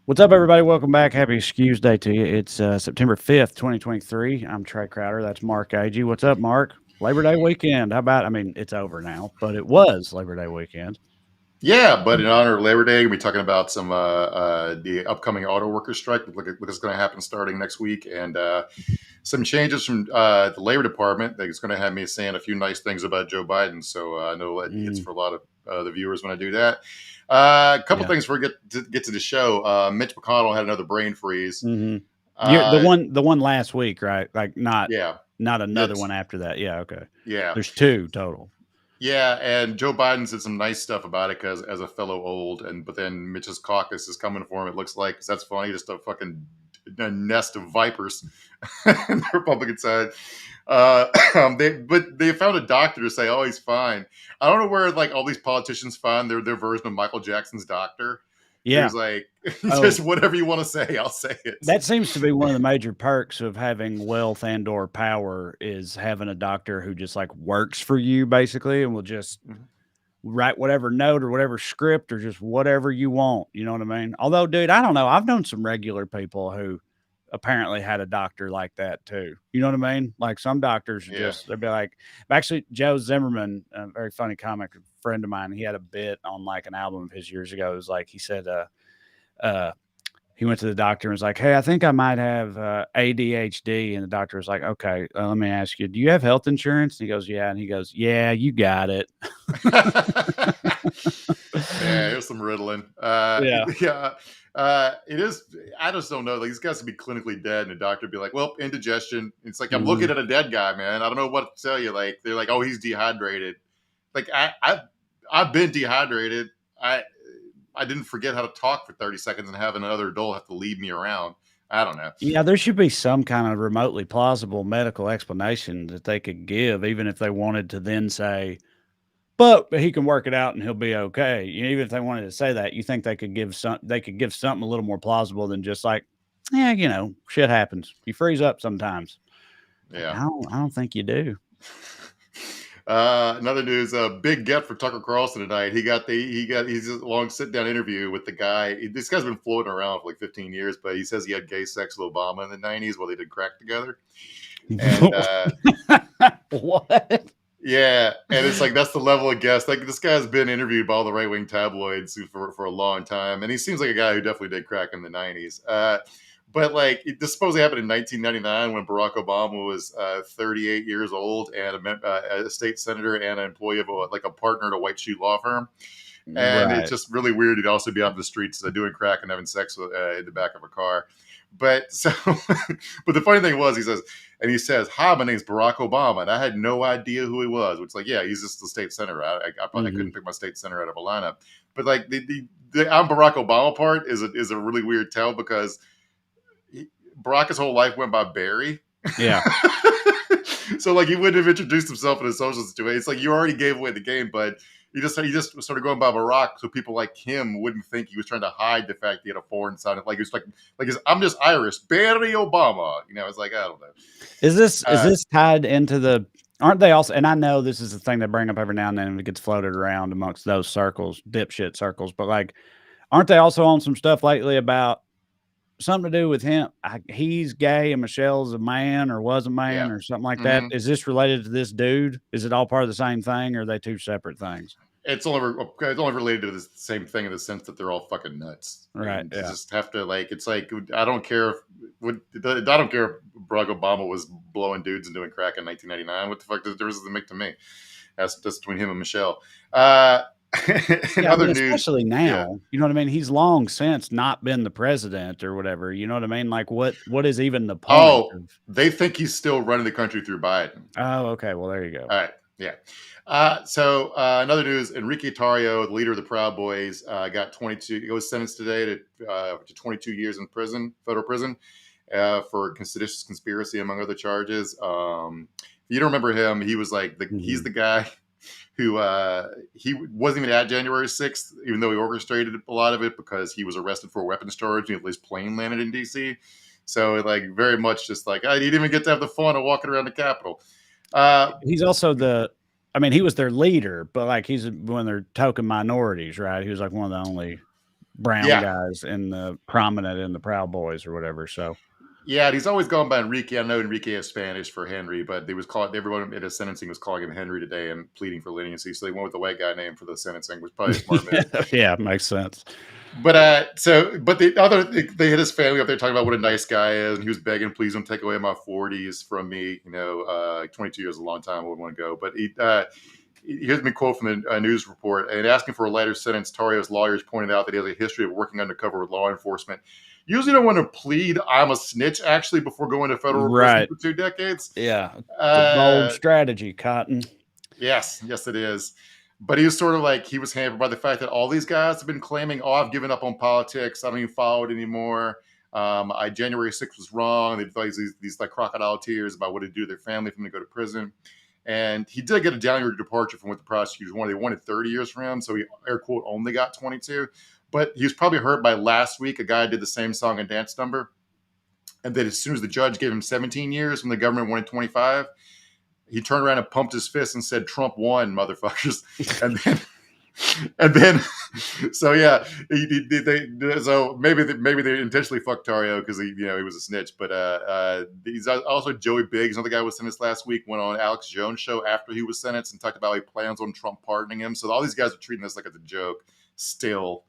What's up, everybody? Welcome back. Happy Skews Day to you. It's September 5th, 2023. I'm Trey Crowder. That's Mark Agee. What's up, Mark? Labor Day weekend. How about, it's over now, but it was Labor Day weekend. Yeah, but in honor of Labor Day, we'll be talking about some the upcoming Autoworkers strike. Look what's going to happen starting next week, and some changes from the Labor Department that's going to have me saying a few nice things about Joe Biden. So I know that hits Mm, for a lot of the viewers when I do that. A couple yeah. things before we get to the show. Mitch McConnell had another brain freeze. hmm You're the Uh, one last week, right? Like yeah, not another one that's after that. Yeah. Okay. yeah. There's two total. Yeah, and Joe Biden said some nice stuff about it because as a fellow old, and but then Mitch's caucus is coming for him. It looks like 'cause that's funny, just a fucking a nest of vipers on the Republican side. They found a doctor to say, oh, he's fine. I don't know where like all these politicians find their version of Michael Jackson's doctor, Yeah. who's like Oh, just whatever you want to say, I'll say it. that seems to be one of the major perks of having wealth and or power is having a doctor who just like works for you basically and will just Mhm. write whatever note or whatever script or just whatever you want. You know what I mean? Although, dude, I don't know. I've known some regular people who apparently had a doctor like that too. You know what I mean? Like some doctors are Yeah. just, they'd be like, actually, Joe Zimmerman, a very funny comic friend of mine, he had a bit on like an album of his years ago. It was like, he said, uh, he went to the doctor and was like, "Hey, I think I might have ADHD." And the doctor was like, "Okay, let me ask you, do you have health insurance?" And he goes, "Yeah." And he goes, "Yeah, you got it." Yeah, here's some Ritalin. Yeah. Yeah, it is. I just don't know. Like, these guys to be clinically dead, and the doctor be like, "Well, indigestion." It's like I'm looking Mhm. at a dead guy, man. I don't know what to tell you. Like, they're like, "Oh, he's dehydrated." Like, I've been dehydrated. I I didn't forget how to talk for 30 seconds and have another adult have to lead me around. I don't know. Yeah, there should be some kind of remotely plausible medical explanation that they could give, even if they wanted to then say, "But he can work it out and he'll be okay." You know, even if they wanted to say that, you think they could give something a little more plausible than just like, "Yeah, shit happens. You freeze up sometimes." Like, Yeah. I don't think you do. Another news, big get for Tucker Carlson tonight. He's a long sit down interview with the guy. This guy's been floating around for like 15 years, but he says he had gay sex with Obama in the 90s while they did crack together. And What? yeah, and it's like that's the level of guest. Like this guy's been interviewed by all the right wing tabloids for a long time, and he seems like a guy who definitely did crack in the 90s. But like this supposedly happened in 1999 when Barack Obama was 38 years old and a state senator and an employee of a partner at a white shoe law firm. And it's Right. just really weird to also be out in the streets doing crack and having sex in the back of a car. But so, but the funny thing was, he says, "Hi, my name's Barack Obama," and I had no idea who he was. Which, like, yeah, he's just the state senator. I probably couldn't Mhm. pick my state senator out of a lineup. But like the "I'm Barack Obama" part is a really weird tell because Barack's whole life went by Barry. Yeah. So like he wouldn't have introduced himself in a social situation. It's like you already gave away the game, but he just started going by Barack, so people like him wouldn't think he was trying to hide the fact he had a foreign sound. Like it's like I'm just Irish, Barry Obama. It's like I don't know. Is Uh, this tied into the aren't they also, and I know this is a thing they bring up every now and then and it gets floated around amongst those circles, dipshit circles, but like aren't they also on some stuff lately about something to do with him? He's gay and Michelle's a man or was a yeah. man or something like that. hmm Is this related to this dude? Is it all part of the same thing or are they two separate things? It's only related to the same thing in the sense that they're all fucking nuts, Right. and you Yeah. just have to like. It's like I don't care if I don't care if Barack Obama was blowing dudes and doing crack in 1999. What the fuck does it make to me? That's between him and Michelle. Uh, in Yeah, I other mean, news, especially yeah. now, you know what I mean? He's long since not been the president or whatever. You know what I mean? Like what is even the point Oh, of they think he's still running the country through Biden. Oh, okay. Well, there you go. All right. Yeah. So another news: Enrique Tarrio, the leader of the Proud Boys, got 22. He was sentenced today to 22 years in prison, federal prison, for seditious conspiracy, among other charges. If you don't remember him, he was like he's Mhm. the guy who he wasn't even at January 6th, even though he orchestrated a lot of it because he was arrested for weapons charge and his plane landed in D.C. So like very much just like he didn't even get to have the fun of walking around the Capitol. Uh, He's also he was their leader, but like he's one of their token minorities, right? He was like one of the only. brown Yeah. guys in the prominent in the Proud Boys or whatever. So Yeah, and he's always gone by Enrique. I know Enrique is Spanish for Henry, but they was called everyone at his sentencing was calling him Henry today and pleading for leniency. So they went with the white guy name for the sentencing, which was probably a smart yeah, move. yeah, makes sense. But the other they hit his family up there talking about what a nice guy is, and he was begging, please don't take away my 40s from me. 22 years is a long time. I wouldn't want to go, but here's me quote from the news report. And asking for a lighter sentence, Tarrio's lawyers pointed out that he has a history of working undercover with law enforcement. Usually don't want to plead I'm a snitch actually before going to federal prison Right. for 2 decades. Yeah. It's a bold Uh, strategy, Cotton. yes, it is. But he was sort of like he was hampered by the fact that all these guys have been claiming, "Oh, I've given up on politics. I don't even follow it anymore. I January 6th was wrong." They felt these like crocodile tears about what to do to their family if I'm going to go to prison. And he did get a downward departure from what the prosecutors wanted. They wanted 30 years for him, so he air quote only got 22. But he was probably hurt by last week. A guy did the same song and dance number, and then as soon as the judge gave him 17 years when the government wanted 25, he turned around and pumped his fist and said, "Trump won, motherfuckers." And then, and then, so yeah, so maybe they intentionally fucked Tario because he was a snitch. But he's also Joey Biggs, another guy who was sentenced last week, went on Alex Jones' show after he was sentenced and talked about how he plans on Trump pardoning him. So all these guys are treating this like it's a joke still.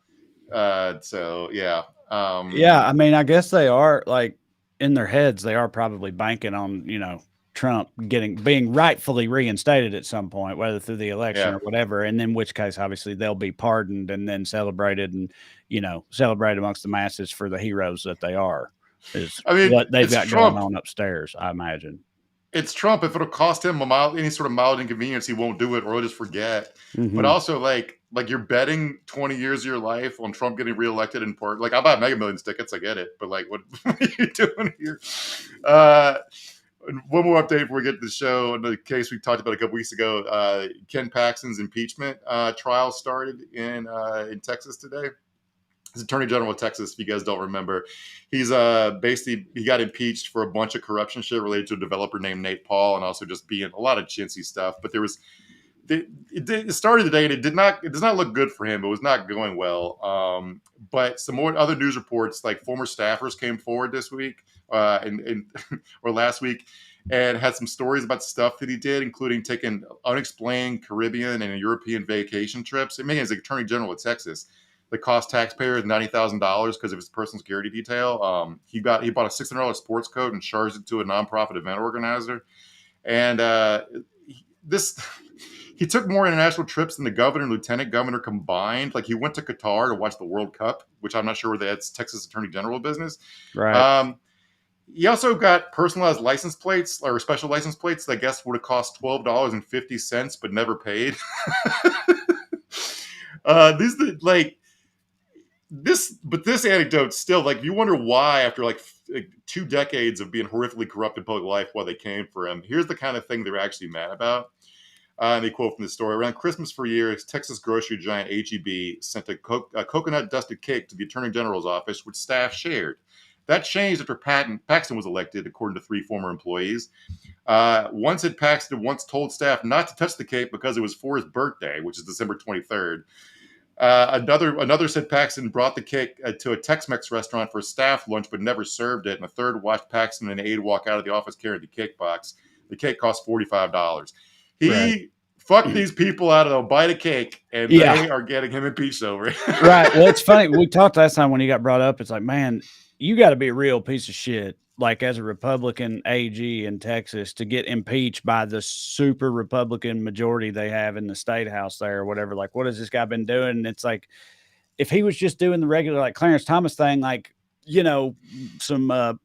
So yeah, Yeah, I mean, I guess they are like in their heads, they are probably banking on, Trump being rightfully reinstated at some point, whether through the election yeah. or whatever. And in which case, obviously, they'll be pardoned and then celebrated and, celebrated amongst the masses for the heroes that they are, is I mean, what they've it's got going Trump. on upstairs, I imagine. It's Trump. If it'll cost him any sort of mild inconvenience, he won't do it, or he'll just forget. But Hmm. also, like you're betting 20 years of your life on Trump getting reelected in part. Like I buy Mega Millions tickets, I get it, but like, what are you doing here? Uh, one more update before we get to the show. The case we talked about a couple weeks ago, Ken Paxton's impeachment trial started in Texas today. He's Attorney General of Texas. If you guys don't remember, he's basically he got impeached for a bunch of corruption shit related to a developer named Nate Paul, and also just being a lot of chintzy stuff. But there was it started today, and it does not look good for him. It was not going well. But some more other news reports, like former staffers came forward this week and or last week, and had some stories about stuff that he did, including taking unexplained Caribbean and European vacation trips. I mean, as Attorney General of Texas, that cost taxpayers $90,000 because of his personal security detail. He bought a $600 sports coat and charged it to a nonprofit event organizer, and this. He took more international trips than the governor and lieutenant governor combined. Like he went to Qatar to watch the World Cup, which I'm not sure where that's Texas Attorney General business. Right. Um, he also got personalized license plates or special license plates that I guess would have cost $12.50, but never paid. These like this anecdote still like you wonder why after like 2 decades of being horrifically corrupt in public life why they came for him. Here's the kind of thing they're actually mad about. And they quote from the story: around Christmas for years, Texas grocery giant HEB sent a coconut dusted cake to the Attorney General's office, which staff shared. That changed after Paxton was elected, according to 3 former employees. One said Paxton once told staff not to touch the cake because it was for his birthday, which is December 23rd. Another said Paxton brought the cake to a Tex-Mex restaurant for a staff lunch, but never served it. And a third watched Paxton and an aide walk out of the office carrying the cake box. The cake cost $45. Right. He fucked these people out of a bite of cake, and Yeah. they are getting him impeached over it. Right. Well, it's funny. We talked last time when he got brought up. It's like, man, you got to be a real piece of shit, like as a Republican AG in Texas, to get impeached by the super Republican majority they have in the state house there or whatever. Like, what has this guy been doing? And it's like, if he was just doing the regular, like Clarence Thomas thing, like, some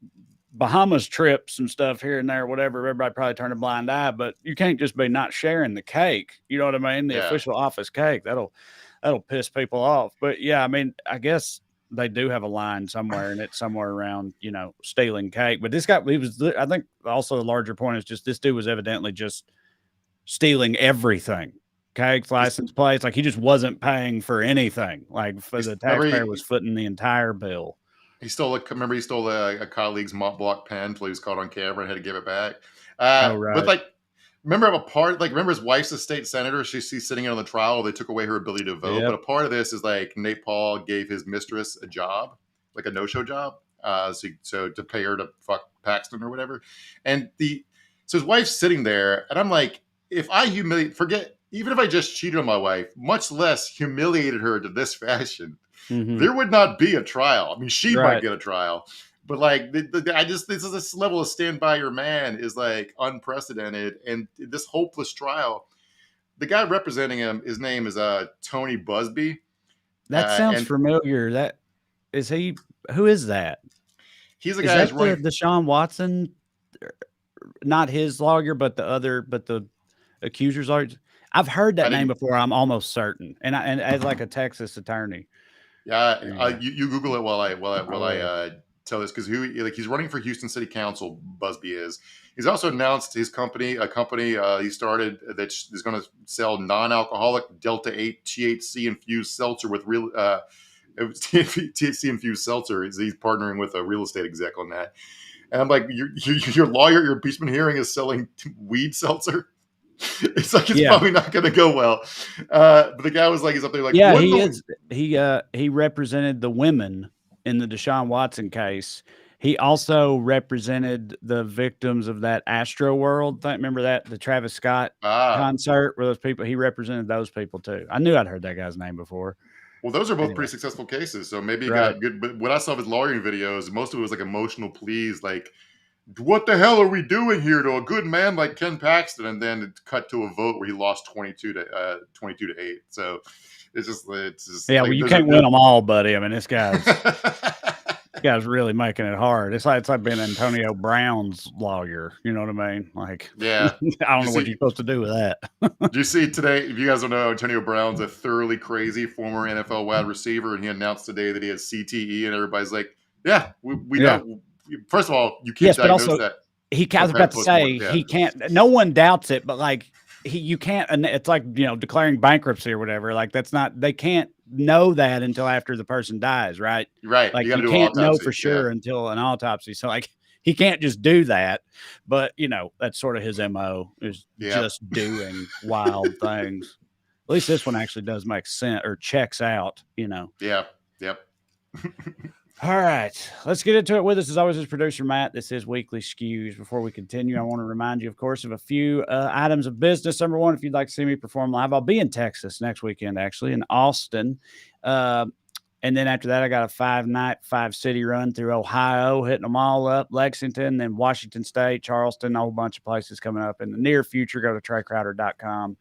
Bahamas trips and stuff here and there, whatever, everybody probably turn a blind eye, but you can't just be not sharing the cake. You know what I mean? The Yeah. official office cake. That'll piss people off. But yeah, I mean, I guess they do have a line somewhere, and it's somewhere around, stealing cake. But this guy, I think also the larger point is just this dude was evidently just stealing everything. Cakes, He's, license plates, like he just wasn't paying for anything. Like for the remember, taxpayer was footing the entire bill. he stole a colleague's Mont Blanc pen until he was caught on camera and had to give it back. Oh, But right. like remember a part, like, remember his wife's a state senator. She's sitting in on the trial. They took away her ability to vote. But Yep. a part of this is like Nate Paul gave his mistress a job, like a no-show job, so to pay her to fuck Paxton or whatever. And so his wife's sitting there, and I'm like, if I forget, even if I just cheated on my wife, much less humiliated her to this fashion, Mm-hmm. there would not be a trial. I mean, she might Right. get a trial, but like, this level of stand by your man is like unprecedented, and this hopeless trial. The guy representing him, his name is Tony Busby, That sounds and familiar. That is he. Who is that? he's a Is guy that who's the running. Deshaun Watson? Not his lawyer, but the accuser's lawyer. I've heard I that name didn't. before. I'm almost certain, and as like a Texas attorney. Yeah, Anyway, you Google it while I I will. tell this, because he's running for Houston City Council. Busby is. He's also announced his company, a company he started that is going to sell non-alcoholic Delta 8 THC infused seltzer with real THC infused seltzer. He's partnering with a real estate exec on that. And I'm like, your lawyer, your impeachment hearing is selling weed seltzer. It's like it's Yeah, probably not going to go well. But the guy was like, he's up there like, yeah, what in he the is. He represented the women in the Deshaun Watson case. He also represented the victims of that Astro World thing. Remember that the Travis Scott ah. concert where those people he represented those people too. I knew I'd heard that guy's name before. Well, those are both Anyway, pretty successful cases, so maybe he right. got good. But when I saw his lawyering videos, most of it was like emotional pleas, like, "What the hell are we doing here to a good man like Ken Paxton?" And then it cut to a vote where he lost 22 to 8. So it's just Yeah, well, like you can't win them all, buddy. I mean, this guy's there's this guy's really making it hard. It's like being Antonio Brown's lawyer. You know what I mean? Like, yeah. I don't Do you know what you're see? supposed to do with that. Do you see today? If you guys don't know, Antonio Brown's a thoroughly crazy former NFL wide receiver, and he announced today that he has CTE, and everybody's like, "Yeah, we Yeah. know." First of all, you can't Yes, but diagnose also that I was unless you have about to say postmortem. Yeah, he can't. No one doubts it, but like you can't. And it's like declaring bankruptcy or whatever. Like that's not. They can't know that until after the person dies, right? you're right. You Like got to you do an can't know autopsy. for Yeah, sure until an autopsy. So like he can't just do that. But that's sort of his mo is yeah, just doing wild things. At least this one actually does make sense or checks out. yeah, yep. All right, let's get into it. With us, as always, is producer Matt. This is Weekly Skews. Before we continue, I want to remind you, of course, of a few items of business. Number one, if you'd like to see me perform live, I'll be in Texas next weekend, actually, in Austin. And then after that, I got a 5-night, 5-city run through Ohio, hitting them all up. Lexington, then Washington State, Charleston, a whole bunch of places coming up in the near future. Go to TreyCrowder.com.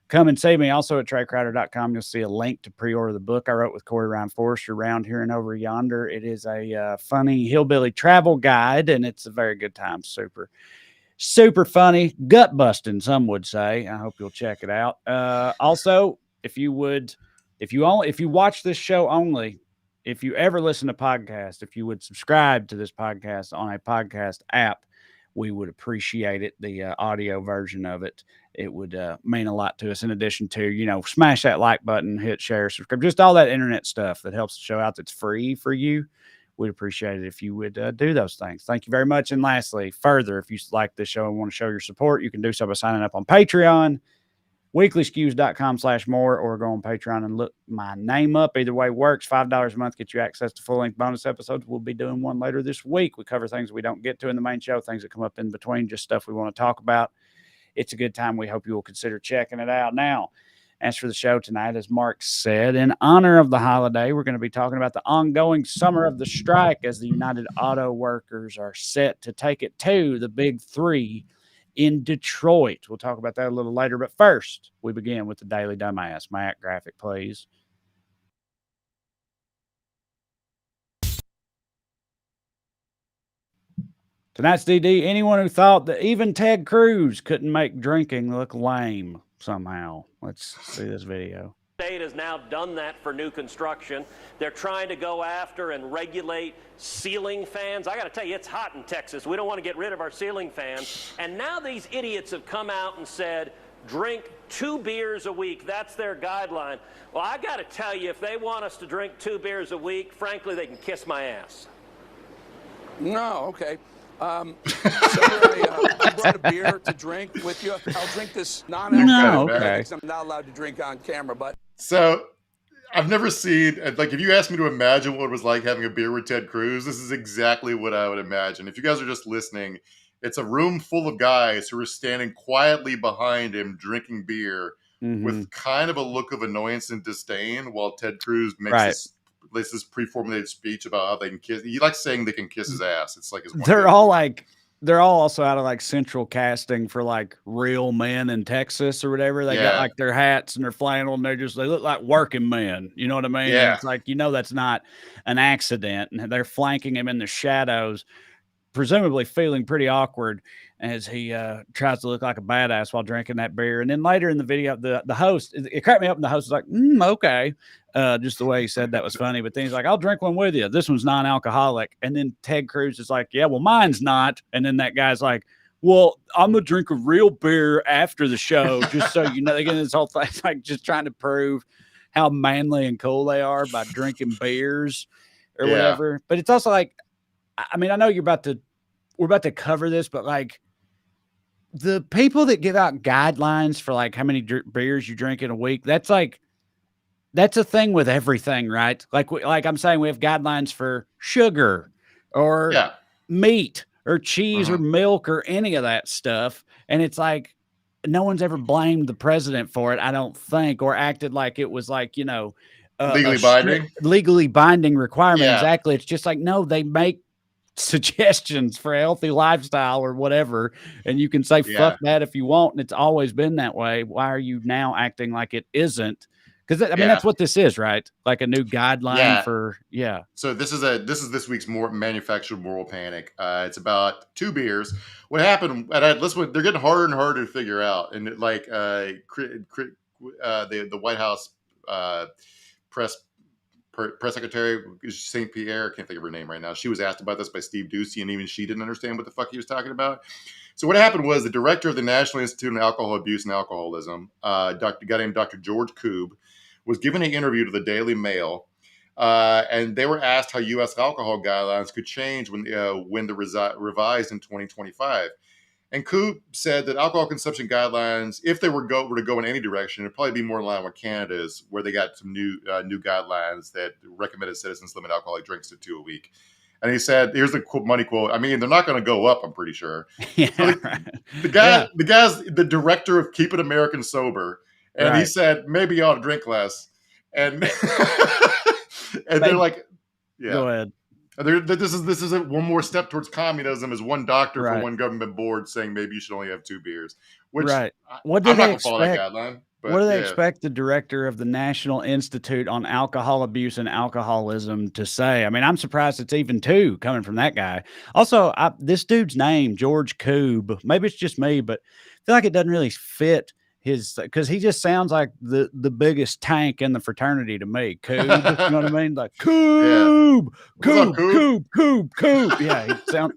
Come and see me. Also at TreyCrowder.com, you'll see a link to pre-order the book I wrote with Corey Ryan Forrester, Around Here and Over Yonder. It is a funny hillbilly travel guide, and it's a very good time. Super, super funny, gut busting, some would say. I hope you'll check it out. Also, if you watch this show only, if you ever listen to podcasts, if you would subscribe to this podcast on a podcast app, we would appreciate it. The audio version of it. It would mean a lot to us. In addition to, smash that like button, hit share, subscribe, just all that internet stuff that helps the show out that's free for you. We'd appreciate it if you would do those things. Thank you very much. And lastly, further, if you like this show and want to show your support, you can do so by signing up on Patreon, weeklyskews.com/more, or go on Patreon and look my name up. Either way works. $5 a month gets you access to full-length bonus episodes. We'll be doing one later this week. We cover things we don't get to in the main show, things that come up in between, just stuff we want to talk about. It's a good time. We hope you will consider checking it out. Now, as for the show tonight, as Mark said, in honor of the holiday, we're going to be talking about the ongoing summer of the strike as the United Auto Workers are set to take it to the Big Three in Detroit. We'll talk about that a little later. But first, we begin with the Daily Dumbass. Matt, graphic, please. Tonight's DD, anyone who thought that even Ted Cruz couldn't make drinking look lame somehow. Let's see this video. State has now done that for new construction. They're trying to go after and regulate ceiling fans. I got to tell you, it's hot in Texas. We don't want to get rid of our ceiling fans. And now these idiots have come out and said, drink 2 beers a week. That's their guideline. Well, I got to tell you, if they want us to drink 2 beers a week, frankly, they can kiss my ass. No, okay. So I brought brought a beer to drink with you. I'll drink this No, non-alcoholic okay. because I'm not allowed to drink on camera, but. So I've never seen, like, if you asked me to imagine what it was like having a beer with Ted Cruz, this is exactly what I would imagine. If you guys are just listening, it's a room full of guys who are standing quietly behind him drinking beer with kind of a look of annoyance and disdain while Ted Cruz makes this pre-formulated speech about how they can kiss. He likes saying they can kiss his ass. It's like his they're all also out of like central casting for like Real Men in Texas or whatever. They got like their hats and their flannel and they look like working men. You know what I mean? Yeah. And it's like, that's not an accident. And they're flanking him in the shadows, presumably feeling pretty awkward as he tries to look like a badass while drinking that beer. And then later in the video, the host, it cracked me up, and the host was like, okay. Just the way he said that was funny. But then he's like, I'll drink one with you. This one's non-alcoholic. And then Ted Cruz is like, yeah, well, mine's not. And then that guy's like, well, I'm going to drink a real beer after the show, just so you know. Again, this whole thing, like just trying to prove how manly and cool they are by drinking beers or whatever. But it's also like, I mean, I know we're about to cover this, but like the people that give out guidelines for like how many beers you drink in a week, that's a thing with everything, right? Like I'm saying, we have guidelines for sugar or meat or cheese or milk or any of that stuff. And it's like, no one's ever blamed the president for it, I don't think, or acted like it was like, legally binding requirement. Yeah. Exactly. It's just like, no, they make suggestions for a healthy lifestyle or whatever, and you can say fuck that if you want, and it's always been that way. Why are you now acting like it isn't? Because I mean, that's what this is, right? Like a new guideline for So this is this week's manufactured moral panic. It's about 2 beers. What happened? And listen, they're getting harder and harder to figure out. And the White House press secretary, St. Pierre, I can't think of her name right now. She was asked about this by Steve Doocy, and even she didn't understand what the fuck he was talking about. So what happened was the director of the National Institute on Alcohol Abuse and Alcoholism, a guy named Dr. George Koob, was given an interview to the Daily Mail, and they were asked how U.S. alcohol guidelines could change when they're revised in 2025. And Koob said that alcohol consumption guidelines, if they were to go in any direction, it'd probably be more in line with Canada's, where they got some new guidelines that recommended citizens limit alcoholic drinks to 2 a week. And he said, here's the money quote. I mean, they're not going to go up, I'm pretty sure. The director of Keep It American Sober, and he said, maybe you ought to drink less. And they're like, go ahead. This is one more step towards communism, is one doctor for one government board saying maybe you should only have 2 beers. Which what do I'm they not going to follow that guideline. But what do they expect the director of the National Institute on Alcohol Abuse and Alcoholism to say? I mean, I'm surprised it's even 2 coming from that guy. Also, this dude's name, George Koob, maybe it's just me, but I feel like it doesn't really fit because he just sounds like the biggest tank in the fraternity to me. Koob, you know what I mean? Like Koob, Koob. Yeah, he sound,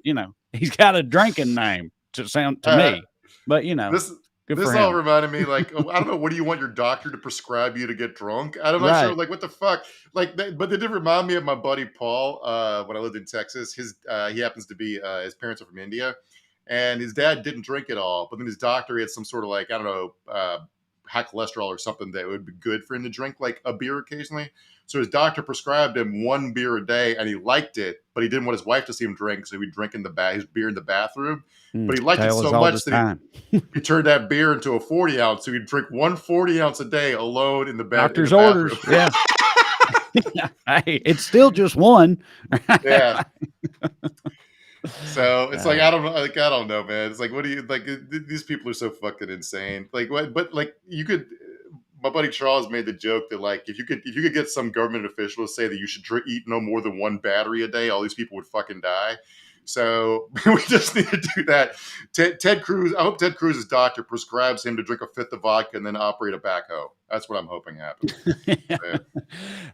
he's got a drinking name to sound to me, but this all reminded me, like, I don't know, what do you want your doctor to prescribe you to get drunk? I'm not sure, like, what the fuck? Like, but they did remind me of my buddy Paul when I lived in Texas. He happens to be, his parents are from India, and his dad didn't drink at all, but then his doctor had some sort of, like, I don't know, high cholesterol or something that would be good for him to drink, like a beer occasionally. So his doctor prescribed him 1 beer a day, and he liked it, but he didn't want his wife to see him drink, so he'd drink his beer in the bathroom. But he liked it so much that he turned that beer into a 40 ounce. So he'd drink 1 40 ounce a day alone in the bathroom. Doctor's orders. Yeah. Hey, it's still just 1. Yeah. So it's like, I don't know, man. It's like, what do you like? These people are so fucking insane. Like, what? But like, you could. My buddy Charles made the joke that, like, if you could get some government official to say that you should eat no more than 1 battery a day, all these people would fucking die. So we just need to do that. Ted Cruz. I hope Ted Cruz's doctor prescribes him to drink a 5th of vodka and then operate a backhoe. That's what I'm hoping happens. Yeah.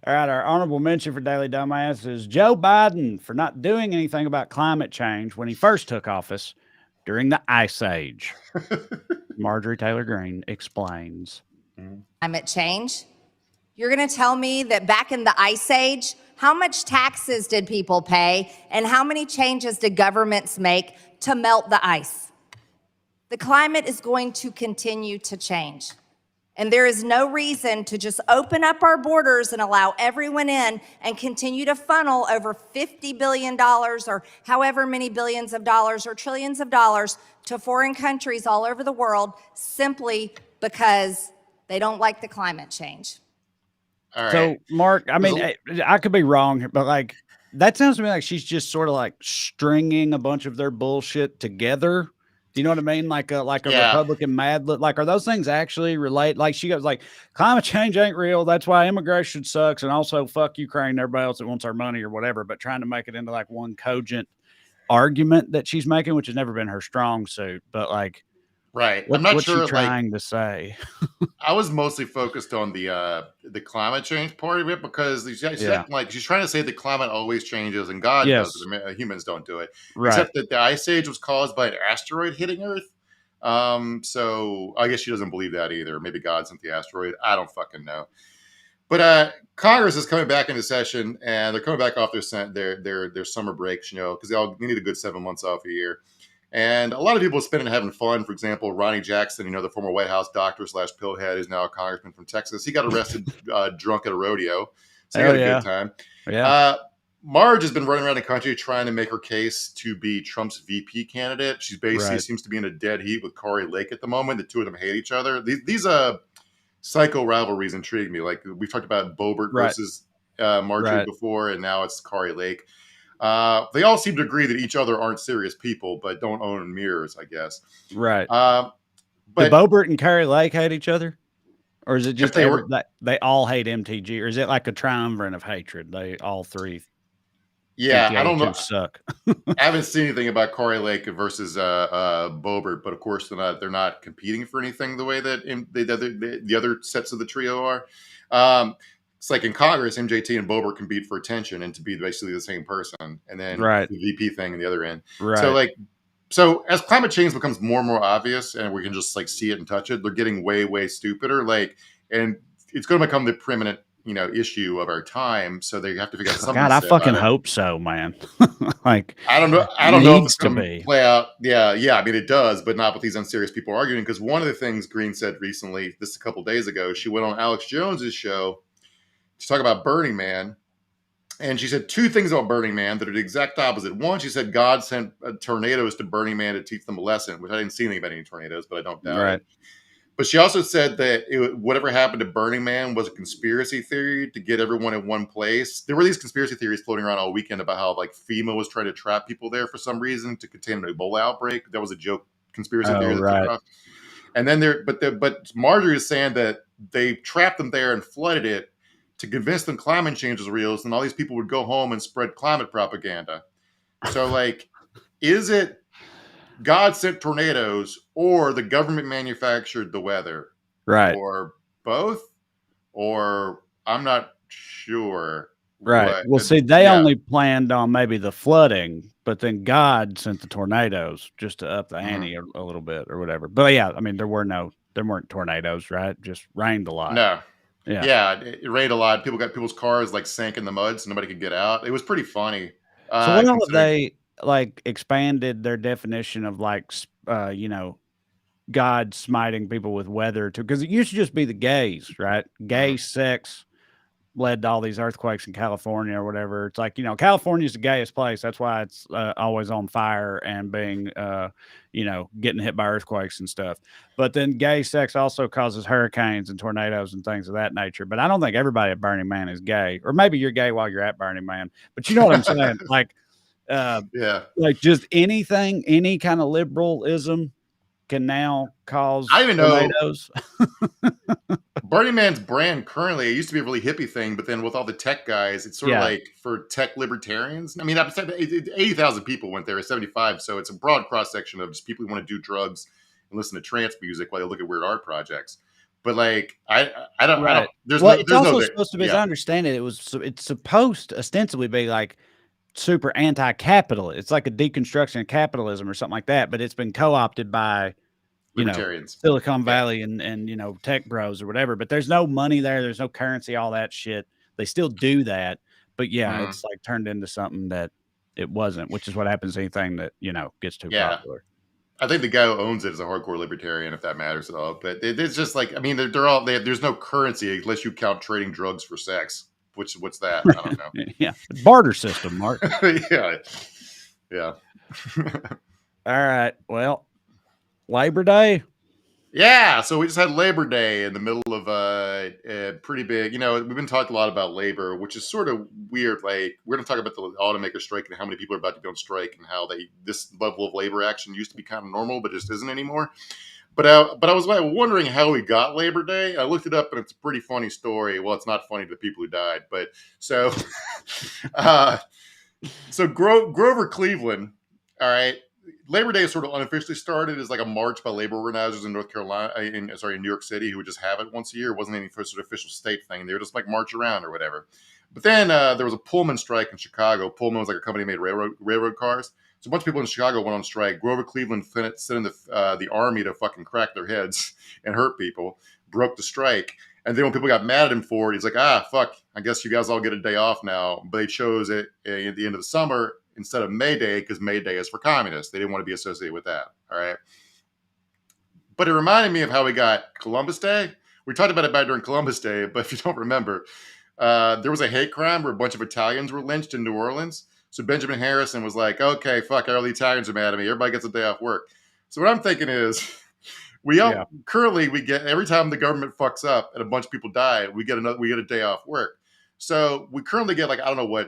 All right. Our honorable mention for Daily Dumbass is Joe Biden for not doing anything about climate change when he first took office during the Ice Age. Marjorie Taylor Greene explains. Climate change? You're going to tell me that back in the Ice Age, how much taxes did people pay and how many changes did governments make to melt the ice? The climate is going to continue to change. And there is no reason to just open up our borders and allow everyone in and continue to funnel over $50 billion or however many billions of dollars or trillions of dollars to foreign countries all over the world simply because they don't like the climate change. All right. So, Mark, I mean, I could be wrong here, but like that sounds to me like she's just sort of like stringing a bunch of their bullshit together. Do you know what I mean? Like a Yeah. Republican Mad Lib. Like, are those things actually relate? Like, she goes like, climate change ain't real. That's why immigration sucks, and also fuck Ukraine and everybody else that wants our money or whatever. But trying to make it into like one cogent argument that she's making, which has never been her strong suit. But like, Right. I'm not what's sure. she trying to say? I was mostly focused on the climate change part of it because she's Yeah. like she's trying to say the climate always changes and God Yes. does it. Humans don't do it. Right. Except that the ice age was caused by an asteroid hitting Earth. So I guess she doesn't believe that either. Maybe God sent the asteroid. I don't fucking know. But Congress is coming back into session, and they're coming back off their summer breaks, you know, because they need a good 7 months off a year. And a lot of people spend it having fun. For example, Ronnie Jackson, you know, the former White House doctor / pillhead, is now a congressman from Texas. He got arrested drunk at a rodeo, so he had a good time. Yeah. Marge has been running around the country trying to make her case to be Trump's VP candidate. She's basically seems to be in a dead heat with Kari Lake at the moment. The two of them hate each other. These psycho rivalries intrigue me. Like we've talked about Boebert versus Marjorie before, and now it's Kari Lake. They all seem to agree that each other aren't serious people, but don't own mirrors, I guess. Right. But do Boebert and Kari Lake hate each other? Or is it just they all hate MTG? Or is it like a triumvirate of hatred? They all three. Yeah, I don't know. Suck. I haven't seen anything about Kari Lake versus Boebert, but of course they're not competing for anything the way that the other sets of the trio are. It's like in Congress, MJT and Boebert compete for attention and to be basically the same person, and then the VP thing on the other end. Right. So as climate change becomes more and more obvious, and we can just like see it and touch it, they're getting way, way stupider. And it's going to become the preeminent, issue of our time. So they have to figure out something. God, I fucking hope so, man. Like, I don't know. I don't know if it's to going be to play out. Yeah. I mean, it does, but not with these unserious people arguing. Because one of the things Green said recently, this a couple of days ago, she went on Alex Jones's show to talk about Burning Man. And she said two things about Burning Man that are the exact opposite. One, she said God sent tornadoes to Burning Man to teach them a lesson, which I didn't see anything about any tornadoes, but I don't doubt it. But she also said that whatever happened to Burning Man was a conspiracy theory to get everyone in one place. There were these conspiracy theories floating around all weekend about how like FEMA was trying to trap people there for some reason to contain an Ebola outbreak. That was a joke conspiracy theory. And then but Marjorie is saying that they trapped them there and flooded it to convince them climate change is real, and all these people would go home and spread climate propaganda. So, like, is it God sent tornadoes or the government manufactured the weather? Right. Or both? Or I'm not sure. Right. Well, see, they only planned on maybe the flooding, but then God sent the tornadoes just to up the ante a little bit or whatever. But yeah, I mean, there weren't tornadoes, right? Just rained a lot. No. Yeah, it rained a lot. People's cars like sank in the mud, so nobody could get out. It was pretty funny. So what if they like expanded their definition of like, God smiting people with weather too? Because it used to just be the gays, right? Gay sex led to all these earthquakes in California or whatever. It's like, California's the gayest place. That's why it's always on fire and being, getting hit by earthquakes and stuff. But then gay sex also causes hurricanes and tornadoes and things of that nature. But I don't think everybody at Burning Man is gay. Or maybe you're gay while you're at Burning Man. But you know what I'm saying? Like, like just anything, any kind of liberalism can now cause tornadoes. Burning Man's brand currently, it used to be a really hippie thing, but then with all the tech guys, it's sort of like for tech libertarians. I mean, 80,000 people went there at 75, so it's a broad cross section of just people who want to do drugs and listen to trance music while they look at weird art projects. But like, I don't. There's it's also supposed to be, as I understand it, it's supposed to ostensibly be like super anti-capitalist. It's like a deconstruction of capitalism or something like that, but it's been co-opted by Silicon Valley and tech bros or whatever. But there's no money there. There's no currency, all that shit. They still do that. But it's like turned into something that it wasn't, which is what happens to anything that, gets too popular. I think the guy who owns it is a hardcore libertarian, if that matters at all. But it's just like, I mean, they're all there's no currency unless you count trading drugs for sex. What's that? I don't know. Yeah, barter system, Mark. Yeah, yeah, All right. Well, Labor Day. yeah. So we just had Labor Day in the middle of a pretty big. We've been talking a lot about labor, which is sort of weird. Like we're going to talk about the automaker strike and how many people are about to go on strike and how this level of labor action used to be kind of normal, but just isn't anymore. But I was like wondering how we got Labor Day. I looked it up, and it's a pretty funny story. Well, it's not funny to the people who died, but so uh, Grover Cleveland. All right, Labor Day is sort of unofficially started as like a march by labor organizers in North Carolina, in New York City, who would just have it once a year. It wasn't any sort of official state thing. They would just like march around or whatever. But then there was a Pullman strike in Chicago. Pullman was like a company that made railroad cars. So a bunch of people in Chicago went on strike. Grover Cleveland sent in the army to fucking crack their heads and hurt people. Broke the strike. And then when people got mad at him for it, he's like, fuck, I guess you guys all get a day off now. But they chose it at the end of the summer instead of May Day because May Day is for communists. They didn't want to be associated with that. All right. But it reminded me of how we got Columbus Day. We talked about it back during Columbus Day, but if you don't remember, there was a hate crime where a bunch of Italians were lynched in New Orleans. So Benjamin Harrison was like, okay, fuck, all the Italians are mad at me. Everybody gets a day off work. So what I'm thinking is currently we get every time the government fucks up and a bunch of people die, we get a day off work. So we currently get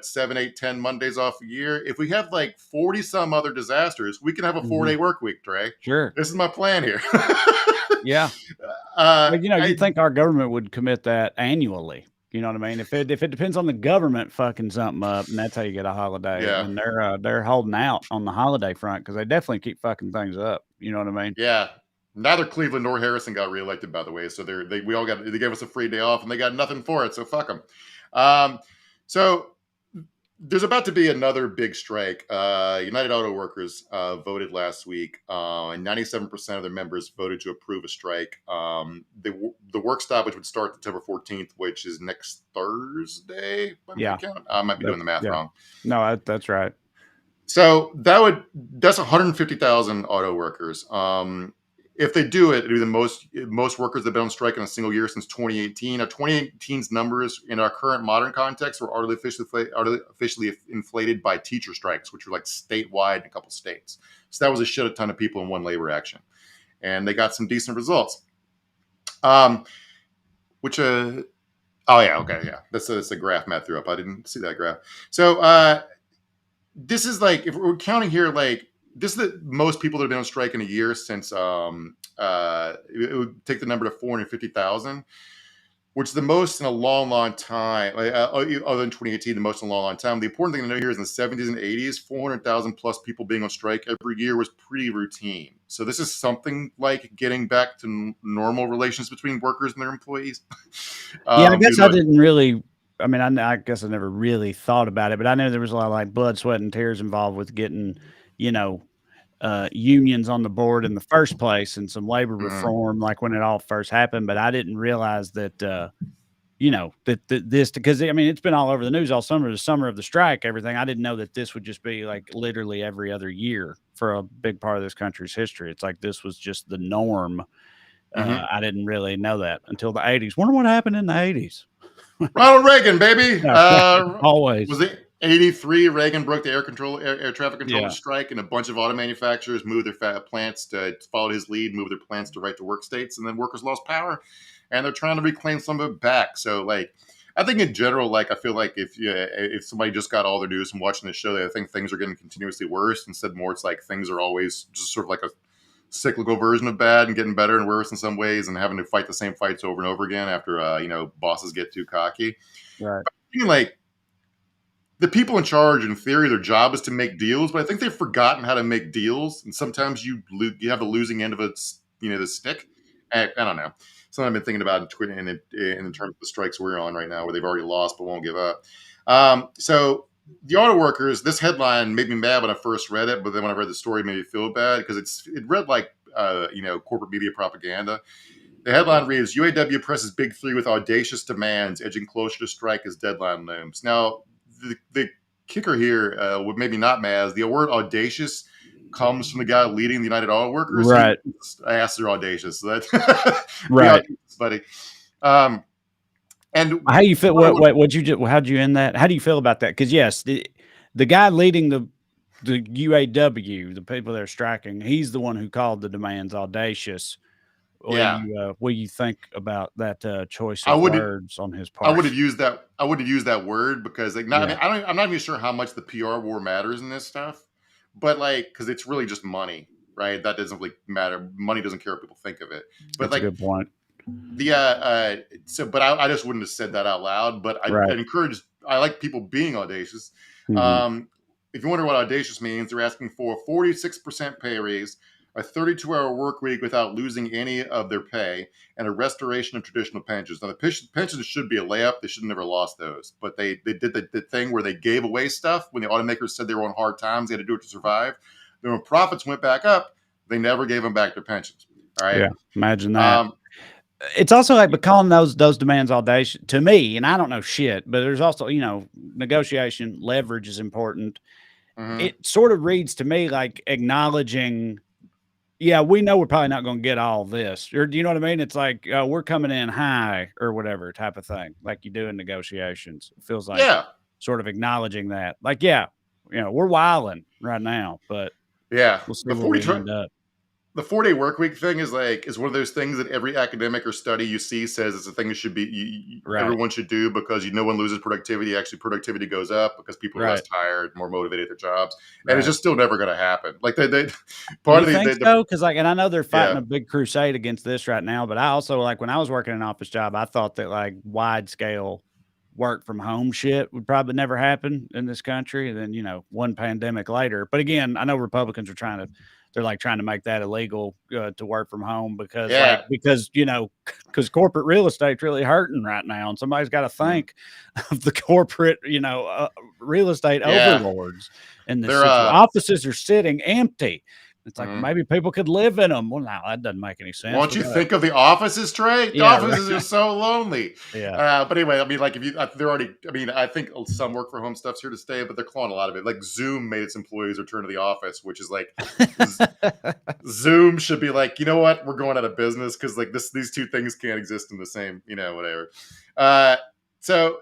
7, 8, 10 Mondays off a year. If we have 40 some other disasters, we can have a 4-day work week, Trey. Sure. This is my plan here. Yeah. But, you'd think our government would commit that annually. You know what I mean? If it depends on the government fucking something up, and that's how you get a holiday. Yeah. And they're holding out on the holiday front because they definitely keep fucking things up. You know what I mean? Yeah. Neither Cleveland nor Harrison got reelected, by the way. So they gave us a free day off, and they got nothing for it. So fuck them. So there's about to be another big strike. United Auto Workers voted last week, and 97% of their members voted to approve a strike. The work stoppage would start September 14th, which is next Thursday. Yeah, I might be doing the math wrong. No, that's right. So that's 150,000 auto workers. If they do it, it'd be the most workers that have been on strike in a single year since 2018. Now, 2018's numbers in our current modern context were artificially inflated by teacher strikes, which were like statewide in a couple states. So that was a shit ton of people in one labor action, and they got some decent results. That's a graph Matt threw up. I didn't see that graph. So this is if we're counting here, this is the most people that have been on strike in a year since it would take the number to 450,000, which is the most in a long, long time. Other than 2018, the most in a long, long time. The important thing to know here is in the 70s and 80s, 400,000 plus people being on strike every year was pretty routine. So this is something like getting back to normal relations between workers and their employees. I guess I didn't really. I mean, I guess I never really thought about it, but I know there was a lot of blood, sweat, and tears involved with getting, unions on the board in the first place and some labor reform, when it all first happened. But I didn't realize that, that this, because it's been all over the news all summer, the summer of the strike, everything. I didn't know that this would just be literally every other year for a big part of this country's history. It's this was just the norm. I didn't really know that until the 80s. Wonder what happened in the 80s. Ronald Reagan, baby. Always. Was it 83? Reagan broke the air traffic control strike, and a bunch of auto manufacturers moved their plants to follow his lead, move their plants to right to work states, and then workers lost power, and they're trying to reclaim some of it back. So, I think in general, I feel like if somebody just got all their news from watching this show, I think things are getting continuously worse. Instead, more it's things are always just sort of a cyclical version of bad and getting better and worse in some ways, and having to fight the same fights over and over again after bosses get too cocky. Right. But the people in charge, in theory, their job is to make deals, but I think they've forgotten how to make deals, and sometimes you have the losing end of it, the stick. I don't know. Something I've been thinking about in terms of the strikes we're on right now, where they've already lost but won't give up. So the auto workers, this headline made me mad when I first read it, but then when I read the story, it made me feel bad because it read like corporate media propaganda. The headline reads, UAW presses Big Three with audacious demands, edging closer to strike as deadline looms. Now, the kicker here, what made me not mad is the word audacious comes from the guy leading the United Autoworkers, Right. asses are audacious. So that Right. buddy. And how you feel? How'd you end that? How do you feel about that? Because yes, the guy leading the UAW, the people that are striking, he's the one who called the demands audacious. What do you think about that choice of words on his part? I would have used that word because like Yeah. I'm not even sure how much the PR war matters in this stuff, but like because it's really just money, right? That doesn't really matter. Money doesn't care what people think of it. But That's a good point. But I just wouldn't have said that out loud. But I like people being audacious. Mm-hmm. If you wonder what audacious means, they're asking for a 46% pay raise, a 32-hour work week without losing any of their pay, and a restoration of traditional pensions. Now, the pensions should be a layup. They should have never lost those. But they did the thing where they gave away stuff when the automakers said they were on hard times. They had to do it to survive. Then when profits went back up, they never gave them back their pensions. All right. Yeah, imagine that. It's also like, but calling those demands audacious to me, and I don't know shit, but there's also, negotiation leverage is important. Mm-hmm. It sort of reads to me like acknowledging, yeah, we know we're probably not going to get all this, or do you know what I mean? It's like we're coming in high or whatever type of thing, like you do in negotiations. It feels like sort of acknowledging that, like, we're wilding right now, but we'll see where we end up. The 4-day work week thing is one of those things that every academic or study you see says it's a thing that should be everyone should do because no one loses productivity. Actually, productivity goes up because people are less tired, more motivated at their jobs, and it's just still never going to happen. Like they part of the so because and I know they're fighting a big crusade against this right now, but I also like when I was working an office job, I thought that like wide scale work from home shit would probably never happen in this country. And then one pandemic later, but again, I know Republicans are trying to make that illegal to work from home because corporate real estate's really hurting right now, and somebody's got to think of the corporate real estate overlords in this situation. Offices are sitting empty. It's like maybe people could live in them. Well, no, that doesn't make any sense. Won't you think of the offices, Trey? The offices are so lonely. Yeah. But anyway, I mean, like they're already. I mean, I think some work from home stuff's here to stay, but they're clawing a lot of it. Like Zoom made its employees return to the office, which is like Zoom should be like, you know what, we're going out of business because like these two things can't exist in the same, whatever. So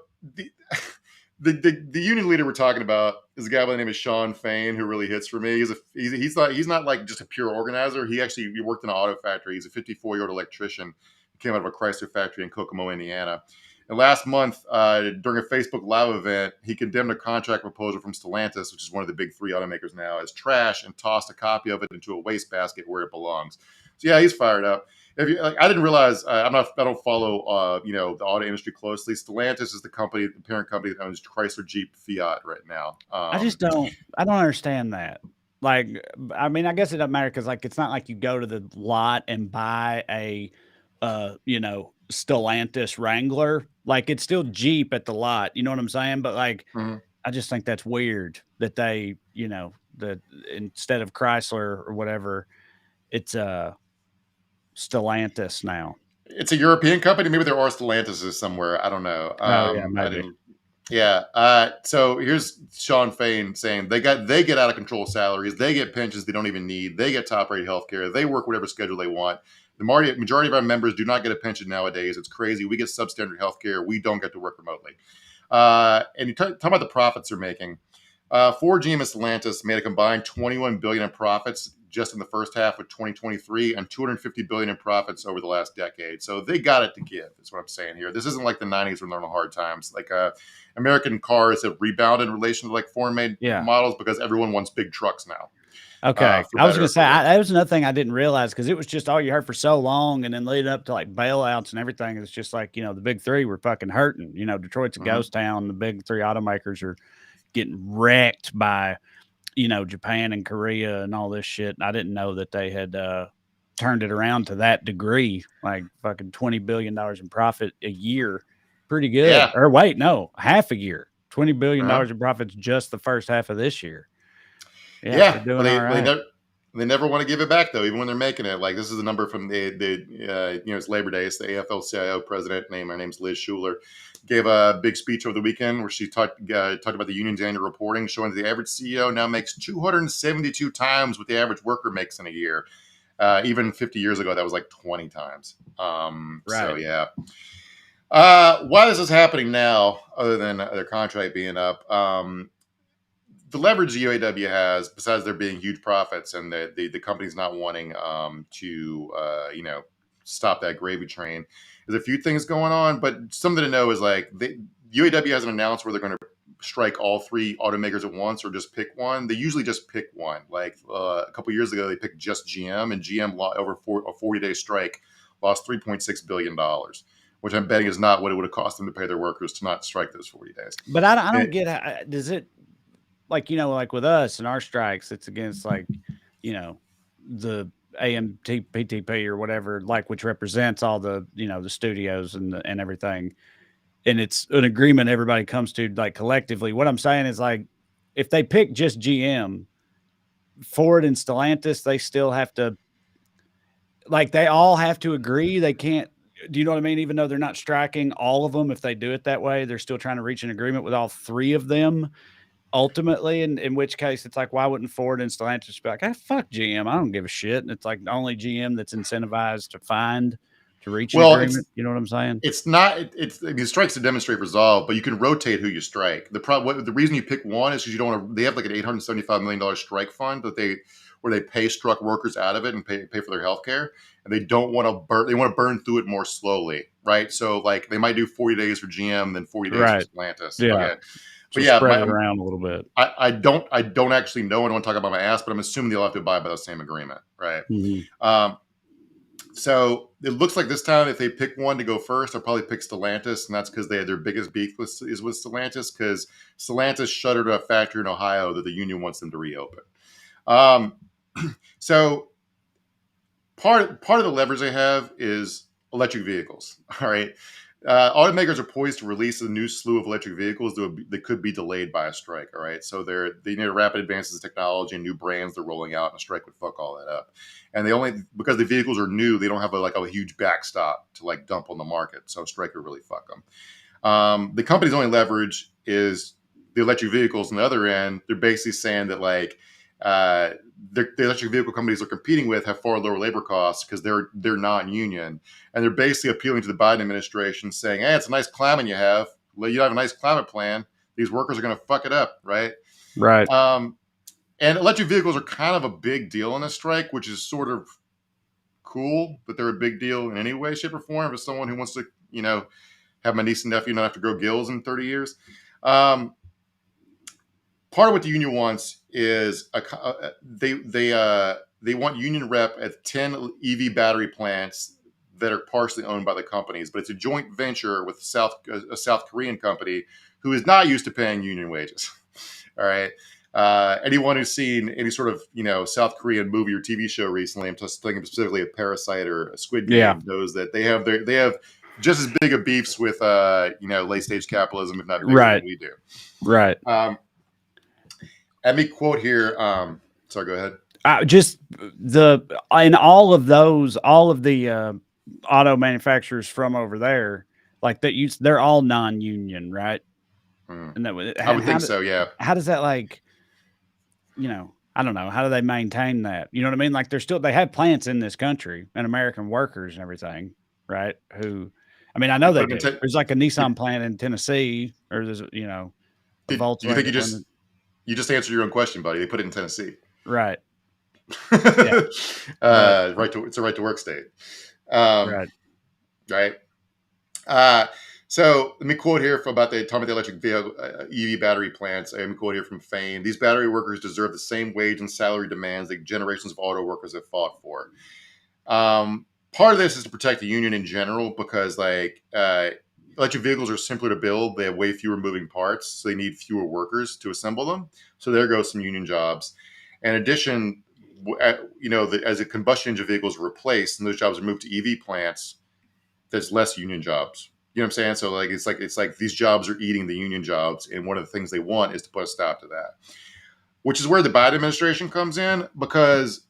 the union leader we're talking about is a guy by the name of Sean Fain, who really hits for me. He's not like just a pure organizer. He worked in an auto factory. He's a 54-year-old electrician. He came out of a Chrysler factory in Kokomo, Indiana. And last month, during a Facebook Live event, he condemned a contract proposal from Stellantis, which is one of the big three automakers now, as trash and tossed a copy of it into a wastebasket where it belongs. So yeah, he's fired up. I didn't realize I don't follow the auto industry closely. Stellantis is the parent company that owns Chrysler, Jeep, Fiat right now. I don't understand that. Like, I mean, I guess it doesn't matter because like it's not like you go to the lot and buy a Stellantis Wrangler. Like it's still Jeep at the lot. You know what I'm saying? But like, I just think that's weird that they, that instead of Chrysler or whatever, it's Stellantis now. It's a European company. Maybe there are Stellantises somewhere. I don't know. Maybe. So here's Sean Fain saying they get out of control salaries. They get pensions they don't even need. They get top rate healthcare. They work whatever schedule they want. The majority of our members do not get a pension nowadays. It's crazy. We get substandard healthcare. We don't get to work remotely. And you talk about the profits they're making. Ford, GM, and Stellantis made a combined $21 billion in profits just in the first half of 2023 and $250 billion in profits over the last decade. So they got it to give, is what I'm saying here. This isn't like the 90s when they're on hard times. Like American cars have rebounded in relation to like foreign-made models because everyone wants big trucks now. Okay. I was going to say, that was another thing I didn't realize because it was just all you heard for so long and then leading up to like bailouts and everything. It's just like, the big three were fucking hurting. Detroit's a ghost town. The big three automakers are getting wrecked by, Japan and Korea and all this shit. And I didn't know that they had turned it around to that degree, like fucking $20 billion in profit a year. Pretty good. Yeah. Or wait, no, half a year. $20 billion in profits just the first half of this year. Yeah, they're doing all right. They never want to give it back though, even when they're making it. Like this is a number from it's Labor Day. It's the AFL-CIO president. Her name's Liz Schuler. Gave a big speech over the weekend where she talked about the union's annual reporting, showing that the average CEO now makes 272 times what the average worker makes in a year. Even 50 years ago, that was like 20 times. Right. So yeah. Why is this happening now, other than their contract being up? The leverage the UAW has, besides there being huge profits and the company's not wanting to stop that gravy train, there's a few things going on. But something to know is like the UAW hasn't announced where they're going to strike all three automakers at once or just pick one. They usually just pick one. Like a couple years ago, they picked just GM, and GM over a 40-day strike lost $3.6 billion, which I'm betting is not what it would have cost them to pay their workers to not strike those 40 days. But I don't get how, does it, like, like with us and our strikes, it's against like, the AMTPTP or whatever, like, which represents all the, the studios and everything. And it's an agreement everybody comes to, like, collectively. What I'm saying is, like, if they pick just GM, Ford and Stellantis, they still have to, like, they all have to agree. They can't, do you know what I mean? Even though they're not striking all of them, if they do it that way, they're still trying to reach an agreement with all three of them ultimately. And in which case, it's like, why wouldn't Ford and Stellantis be like, fuck GM, I don't give a shit. And it's like only GM that's incentivized to reach an agreement. You know what I'm saying? It's not. It's strikes to demonstrate resolve, but you can rotate who you strike. The reason you pick one is because you don't want to. They have like an $875 million strike fund where they pay struck workers out of it and pay for their health care, and they don't want to burn. They want to burn through it more slowly, right? So like they might do 40 days for GM, then 40 days for Stellantis. Yeah. Okay. But yeah, spread it around a little bit. I don't actually know. I don't want to talk about my ass, but I'm assuming they'll have to abide by the same agreement, right? Mm-hmm. So it looks like this time, if they pick one to go first, they'll probably pick Stellantis, and that's because their biggest beef is with Stellantis, because Stellantis shuttered a factory in Ohio that the union wants them to reopen. So part of the leverage they have is electric vehicles. All right. Automakers are poised to release a new slew of electric vehicles that could be delayed by a strike. All right. So they need rapid advances in technology and new brands they're rolling out, and a strike would fuck all that up. And because the vehicles are new, they don't have a huge backstop to like dump on the market. So a strike would really fuck them. The company's only leverage is the electric vehicles. On the other end, they're basically saying that like, the electric vehicle companies they're competing with have far lower labor costs because they're non-union, and they're basically appealing to the Biden administration, saying, "Hey, it's a nice climate you have. You have a nice climate plan. These workers are going to fuck it up, right?" Right. And electric vehicles are kind of a big deal in a strike, which is sort of cool that they're a big deal in any way, shape, or form. As someone who wants to, have my niece and nephew not have to grow gills in 30 years. Part of what the union wants is they want union rep at 10 EV battery plants that are partially owned by the companies, but it's a joint venture with a South Korean company who is not used to paying union wages. All right. Anyone who's seen any sort of South Korean movie or TV show recently, I'm just thinking specifically of Parasite or a Squid Game, knows that they have just as big of beefs with late stage capitalism, if not bigger than we do. Right. Let me quote here. Sorry, go ahead. Just in all of the auto manufacturers from over there, like that, they're all non-union, right? And I would think so. Yeah. How does that like, I don't know. How do they maintain that? You know what I mean? Like they have plants in this country and American workers and everything, right? I know they do. There's like a Nissan plant in Tennessee, or there's, do you think you just answered your own question, buddy? They put it in Tennessee. Right. Yeah. It's a right to work state. Right. So let me quote here about the electric vehicle EV battery plants. Let me quote here from Fain. These battery workers deserve the same wage and salary demands that generations of auto workers have fought for. Part of this is to protect the union in general, because electric vehicles are simpler to build. They have way fewer moving parts, so they need fewer workers to assemble them. So there goes some union jobs. In addition, as the combustion engine vehicles are replaced and those jobs are moved to EV plants, there's less union jobs. You know what I'm saying? So it's like these jobs are eating the union jobs, and one of the things they want is to put a stop to that. Which is where the Biden administration comes in, because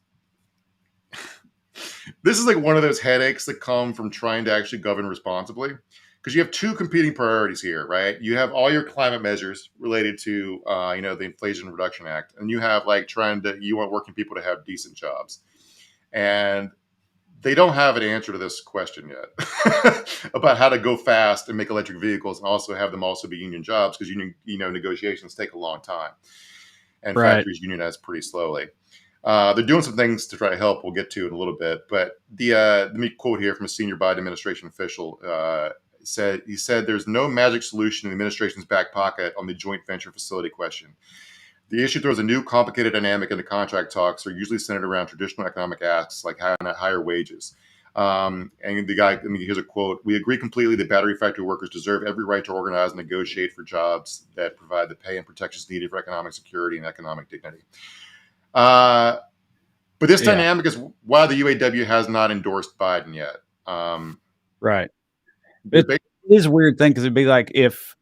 This is like one of those headaches that come from trying to actually govern responsibly, because you have two competing priorities here, right? You have all your climate measures related to, the Inflation Reduction Act, and you have like you want working people to have decent jobs, and they don't have an answer to this question yet about how to go fast and make electric vehicles and also have them also be union jobs, because union, negotiations take a long time and Right. factories unionize pretty slowly. They're doing some things to try to help. We'll get to in a little bit, but let me quote here from a senior Biden administration official. He said, "There's no magic solution in the administration's back pocket on the joint venture facility question. The issue throws a new complicated dynamic into contract talks, are usually centered around traditional economic asks like higher wages." And the guy, here's a quote: "We agree completely that battery factory workers deserve every right to organize and negotiate for jobs that provide the pay and protections needed for economic security and economic dignity." But this dynamic is why the UAW has not endorsed Biden yet. Right. It is a weird thing, because it'd be like if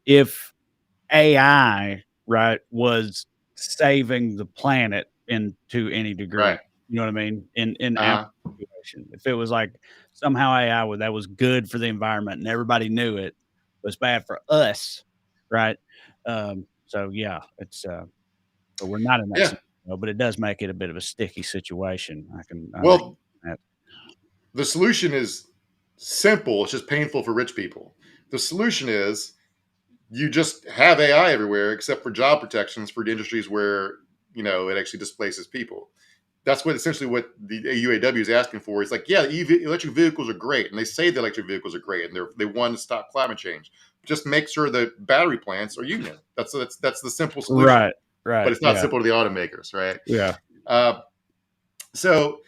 AI, right, was saving the planet to any degree. Right. You know what I mean? In our situation, if it was like somehow AI that was good for the environment and everybody knew it was bad for us, right? So yeah, it's but we're not in that scenario, but it does make it a bit of a sticky situation. Well, the solution is simple. It's just painful for rich people. The solution is you just have AI everywhere, except for job protections for the industries where, it actually displaces people. That's essentially what the UAW is asking for. It's like, yeah, electric vehicles are great, and they say the electric vehicles are great, and they want to stop climate change. Just make sure the battery plants are union. That's the simple solution. Right. But it's not simple to the automakers, right? Yeah. So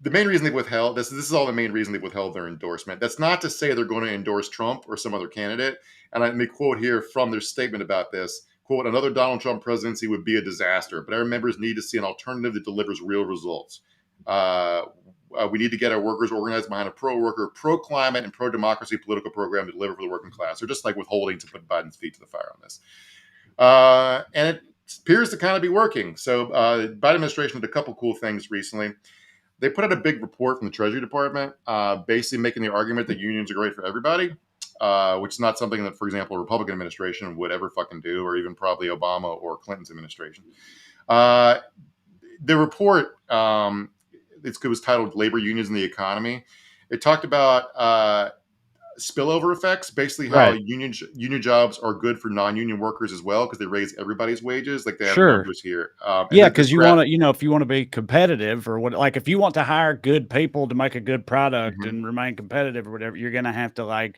the main reason they withheld this is all the main reason they withheld their endorsement. That's not to say they're going to endorse Trump or some other candidate. And let me quote here from their statement about this. Quote, "Another Donald Trump presidency would be a disaster, but our members need to see an alternative that delivers real results. We need to get our workers organized behind a pro-worker, pro-climate, and pro-democracy political program to deliver for the working class." They're just like withholding to put Biden's feet to the fire on this. And it appears to kind of be working. So Biden administration did a couple cool things recently. They put out a big report from the Treasury Department, basically making the argument that unions are great for everybody, which is not something that, for example, a Republican administration would ever fucking do, or even probably Obama or Clinton's administration. The report, it was titled "Labor Unions and the Economy." It talked about spillover effects, basically how union jobs are good for non-union workers as well, because they raise everybody's wages. Like they have numbers here. Because you want to, if you want to be competitive or what, like if you want to hire good people to make a good product and remain competitive or whatever, you're going to have to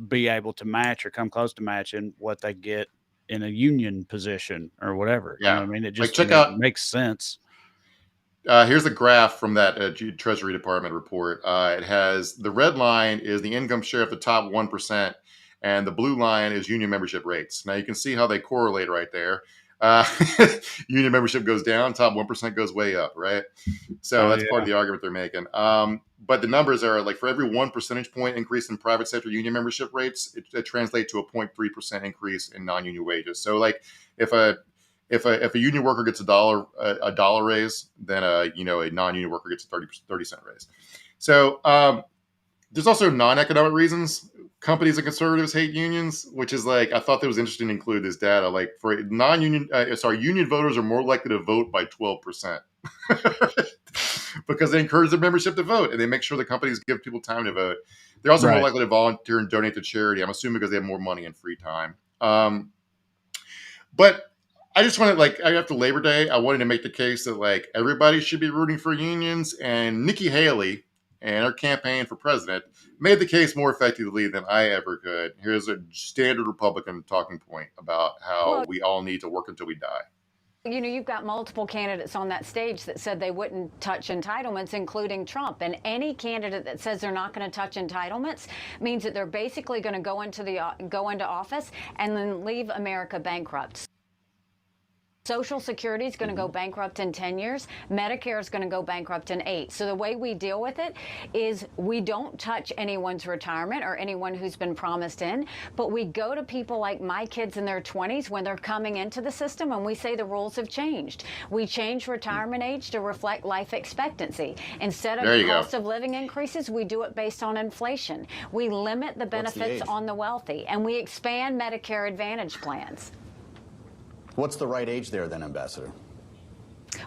be able to match or come close to matching what they get in a union position or whatever. Yeah. You know what I mean? It just makes sense. Here's a graph from that Treasury Department report. It has the red line is the income share of the top 1%, and the blue line is union membership rates. Now you can see how they correlate right there. Union membership goes down, top 1% goes way up, right? So that's part of the argument they're making. But the numbers are like for every 1 percentage point increase in private sector union membership rates, it translates to a 0.3% increase in non-union wages. So like if a union worker gets a dollar raise, then a non-union worker gets a 30 cent raise. So there's also non-economic reasons companies and conservatives hate unions, which is like, I thought that was interesting to include this data. Like for non-union, union voters are more likely to vote by 12% because they encourage their membership to vote, and they make sure the companies give people time to vote. They're also more likely to volunteer and donate to charity. I'm assuming because they have more money and free time. But I just wanted, after Labor Day, I wanted to make the case that everybody should be rooting for unions, and Nikki Haley and her campaign for president made the case more effectively than I ever could. Here's a standard Republican talking point about how we all need to work until we die. You've got multiple candidates on that stage that said they wouldn't touch entitlements, including Trump. And any candidate that says they're not going to touch entitlements means that they're basically going to go into office and then leave America bankrupt. Social Security is going to go bankrupt in 10 years. Medicare is going to go bankrupt in 8. So the way we deal with it is we don't touch anyone's retirement or anyone who's been promised in, but we go to people like my kids in their 20s when they're coming into the system, and we say the rules have changed. We change retirement age to reflect life expectancy. Instead of cost of living increases, we do it based on inflation. We limit the benefits on the wealthy, and we expand Medicare Advantage plans. What's the right age there then, Ambassador?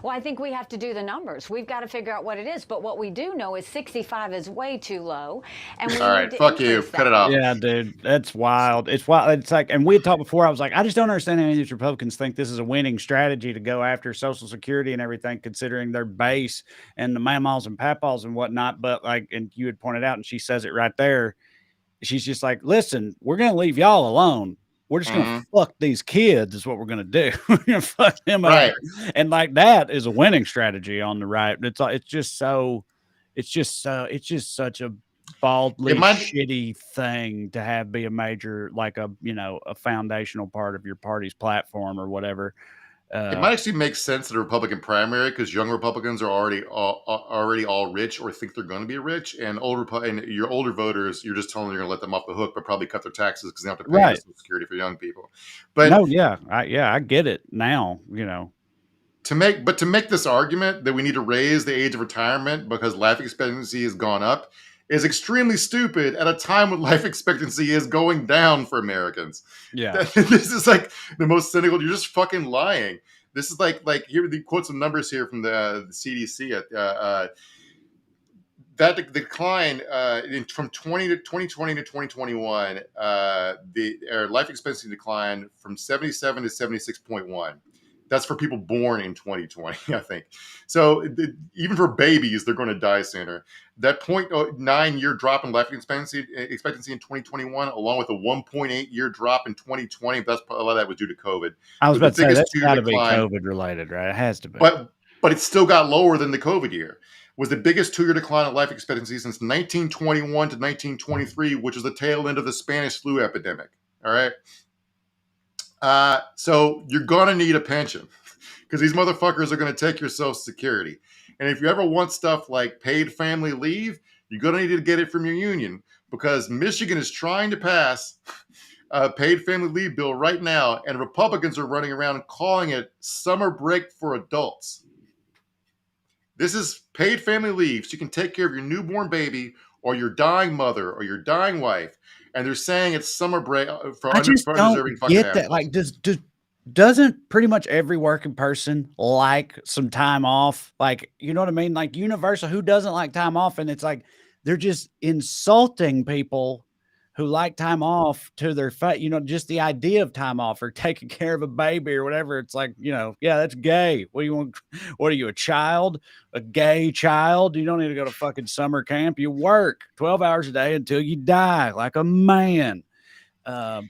Well, I think we have to do the numbers. We've got to figure out what it is. But what we do know is 65 is way too low. And we all right, fuck you. Cut it off. Yeah, dude. That's wild. It's wild. It's like, and we had talked before, I was like, I just don't understand how any of these Republicans think this is a winning strategy to go after Social Security and everything, considering their base and the mamaws and papaws and whatnot. But like, and you had pointed out, and she says it right there. She's just like, listen, we're going to leave y'all alone. We're just going to fuck these kids is what we're going to do. We're going to fuck them up. And like that is a winning strategy on the right. It's just such a baldly shitty thing to have be a major, like a foundational part of your party's platform or whatever. It might actually make sense in the Republican primary because young Republicans are already all rich or think they're going to be rich, and your older voters, you're just telling them you're going to let them off the hook, but probably cut their taxes because they have to pay Social Security for young people. But no, I get it now. To make this argument that we need to raise the age of retirement because life expectancy has gone up is extremely stupid at a time when life expectancy is going down for Americans. Yeah. This is like the most cynical. You're just fucking lying. This is like here they quote some numbers here from the CDC at that the decline from 2020 to 2021, the life expectancy declined from 77 to 76.1. That's for people born in 2020, I think. So even for babies, they're going to die sooner. That 0.9 year drop in life expectancy in 2021, along with a 1.8 year drop in 2020, that's a lot of that was due to COVID. I was about to say that's got to be COVID related, right? It has to be. But it still got lower than the COVID year. Was the biggest 2-year decline in life expectancy since 1921 to 1923, which was the tail end of the Spanish flu epidemic. All right. So you're going to need a pension because these motherfuckers are going to take your Social Security. And if you ever want stuff like paid family leave, you're going to need to get it from your union because Michigan is trying to pass a paid family leave bill right now. And Republicans are running around calling it summer break for adults. This is paid family leave. So you can take care of your newborn baby or your dying mother or your dying wife. And they're saying it's summer break for undeserving fucking get that. Like, doesn't pretty much every working person like some time off? Like, you know what I mean? Like universal, who doesn't like time off? And it's like they're just insulting people who like time off to their face. Just the idea of time off or taking care of a baby or whatever. It's like, yeah, that's gay. What do you want? What are you, a child? A gay child? You don't need to go to fucking summer camp. You work 12 hours a day until you die like a man. Yeah.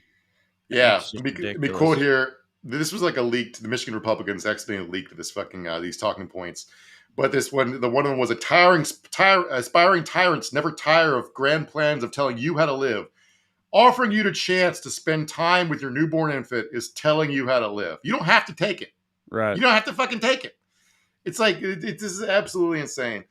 Be quote here. This was like a leak to the Michigan Republicans accidentally leaked this fucking these talking points. But this one, one of them was aspiring tyrants never tire of grand plans of telling you how to live. Offering you the chance to spend time with your newborn infant is telling you how to live. You don't have to take it. Right. You don't have to fucking take it. It's like, this is absolutely insane.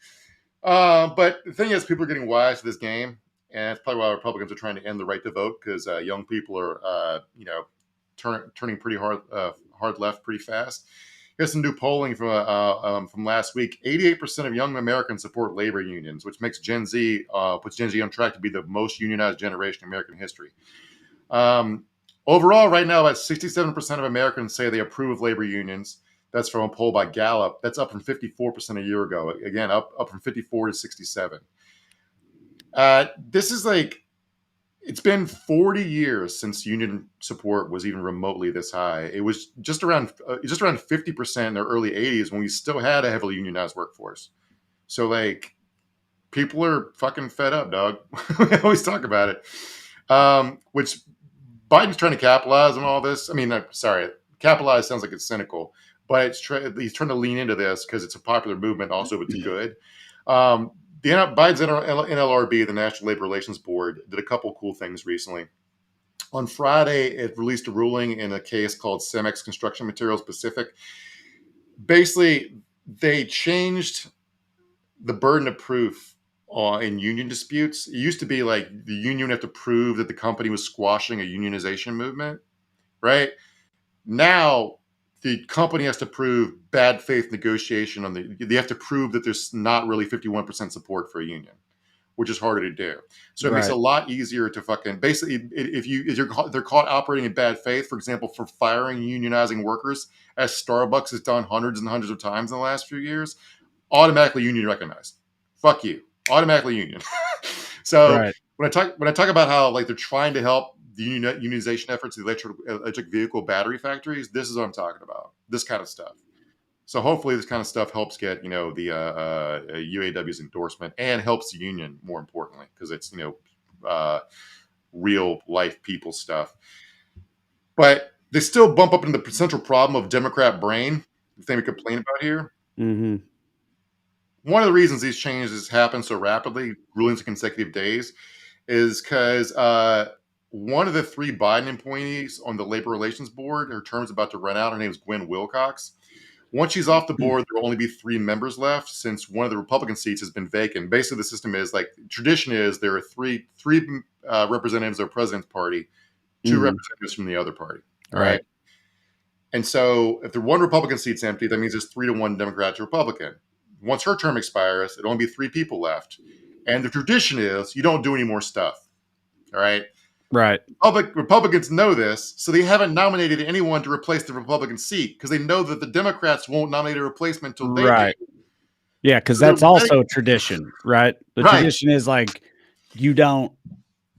But the thing is, people are getting wise to this game. And that's probably why Republicans are trying to end the right to vote because young people are, turning pretty hard left pretty fast. Here's some new polling from last week. 88% of young Americans support labor unions, which makes puts Gen Z on track to be the most unionized generation in American history. Overall, right now, about 67% of Americans say they approve of labor unions. That's from a poll by Gallup. That's up from 54% a year ago. Again, up from 54 to 67. This is like, it's been 40 years since union support was even remotely this high. It was just around 50% in the early 80s when we still had a heavily unionized workforce. So like, people are fucking fed up, dog. We always talk about it. Which Biden's trying to capitalize on all this. I mean, capitalize sounds like it's cynical, but he's trying to lean into this because it's a popular movement. Also, it's good. Biden's NLRB, the National Labor Relations Board, did a couple cool things recently. On Friday, it released a ruling in a case called Cemex Construction Materials Pacific. Basically, they changed the burden of proof in union disputes. It used to be like the union would have to prove that the company was squashing a unionization movement, right? Now, the company has to prove bad faith negotiation they have to prove that there's not really 51% support for a union, which is harder to do. So it makes it a lot easier to fucking basically they're caught operating in bad faith, for example, for firing unionizing workers, as Starbucks has done hundreds and hundreds of times in the last few years, automatically union recognized. Fuck you. Automatically union. So when I talk about how like they're trying to help the unionization efforts of the electric vehicle battery factories, this is what I'm talking about. This kind of stuff. So hopefully this kind of stuff helps get, the UAW's endorsement and helps the union, more importantly, because it's, real life people stuff. But they still bump up into the central problem of Democrat brain, the thing we complain about here. Mm-hmm. One of the reasons these changes happen so rapidly, rulings in consecutive days, is because one of the 3 Biden employees on the Labor Relations Board, her term's about to run out. Her name is Gwen Wilcox. Once she's off the board, there will only be 3 members left, since one of the Republican seats has been vacant. Basically, the system is like tradition is there are three representatives of the president's party, 2 representatives from the other party. All right. And so if the one Republican seat's empty, that means there's 3-1 Democrat to Republican. Once her term expires, it'll only be 3 people left. And the tradition is you don't do any more stuff. All right. Right. Republicans know this, so they haven't nominated anyone to replace the Republican seat because they know that the Democrats won't nominate a replacement until they do. Yeah, because that's also tradition, right? The tradition is like you don't.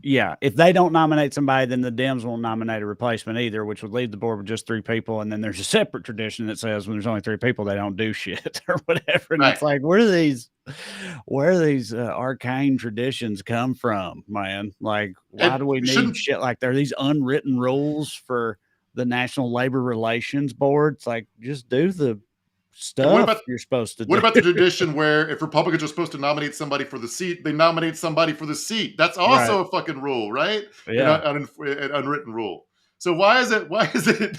Yeah, if they don't nominate somebody, then the Dems won't nominate a replacement either, which would leave the board with just 3 people. And then there's a separate tradition that says when there's only 3 people, they don't do shit or whatever. And it's like, where do these arcane traditions come from, man? Like, why do we need shit like there? These unwritten rules for the National Labor Relations Board. It's like, just do the stuff you're supposed to do. What about the tradition where if Republicans are supposed to nominate somebody for the seat, they nominate somebody for the seat? That's also a fucking rule, right? Yeah. An unwritten rule. So why is it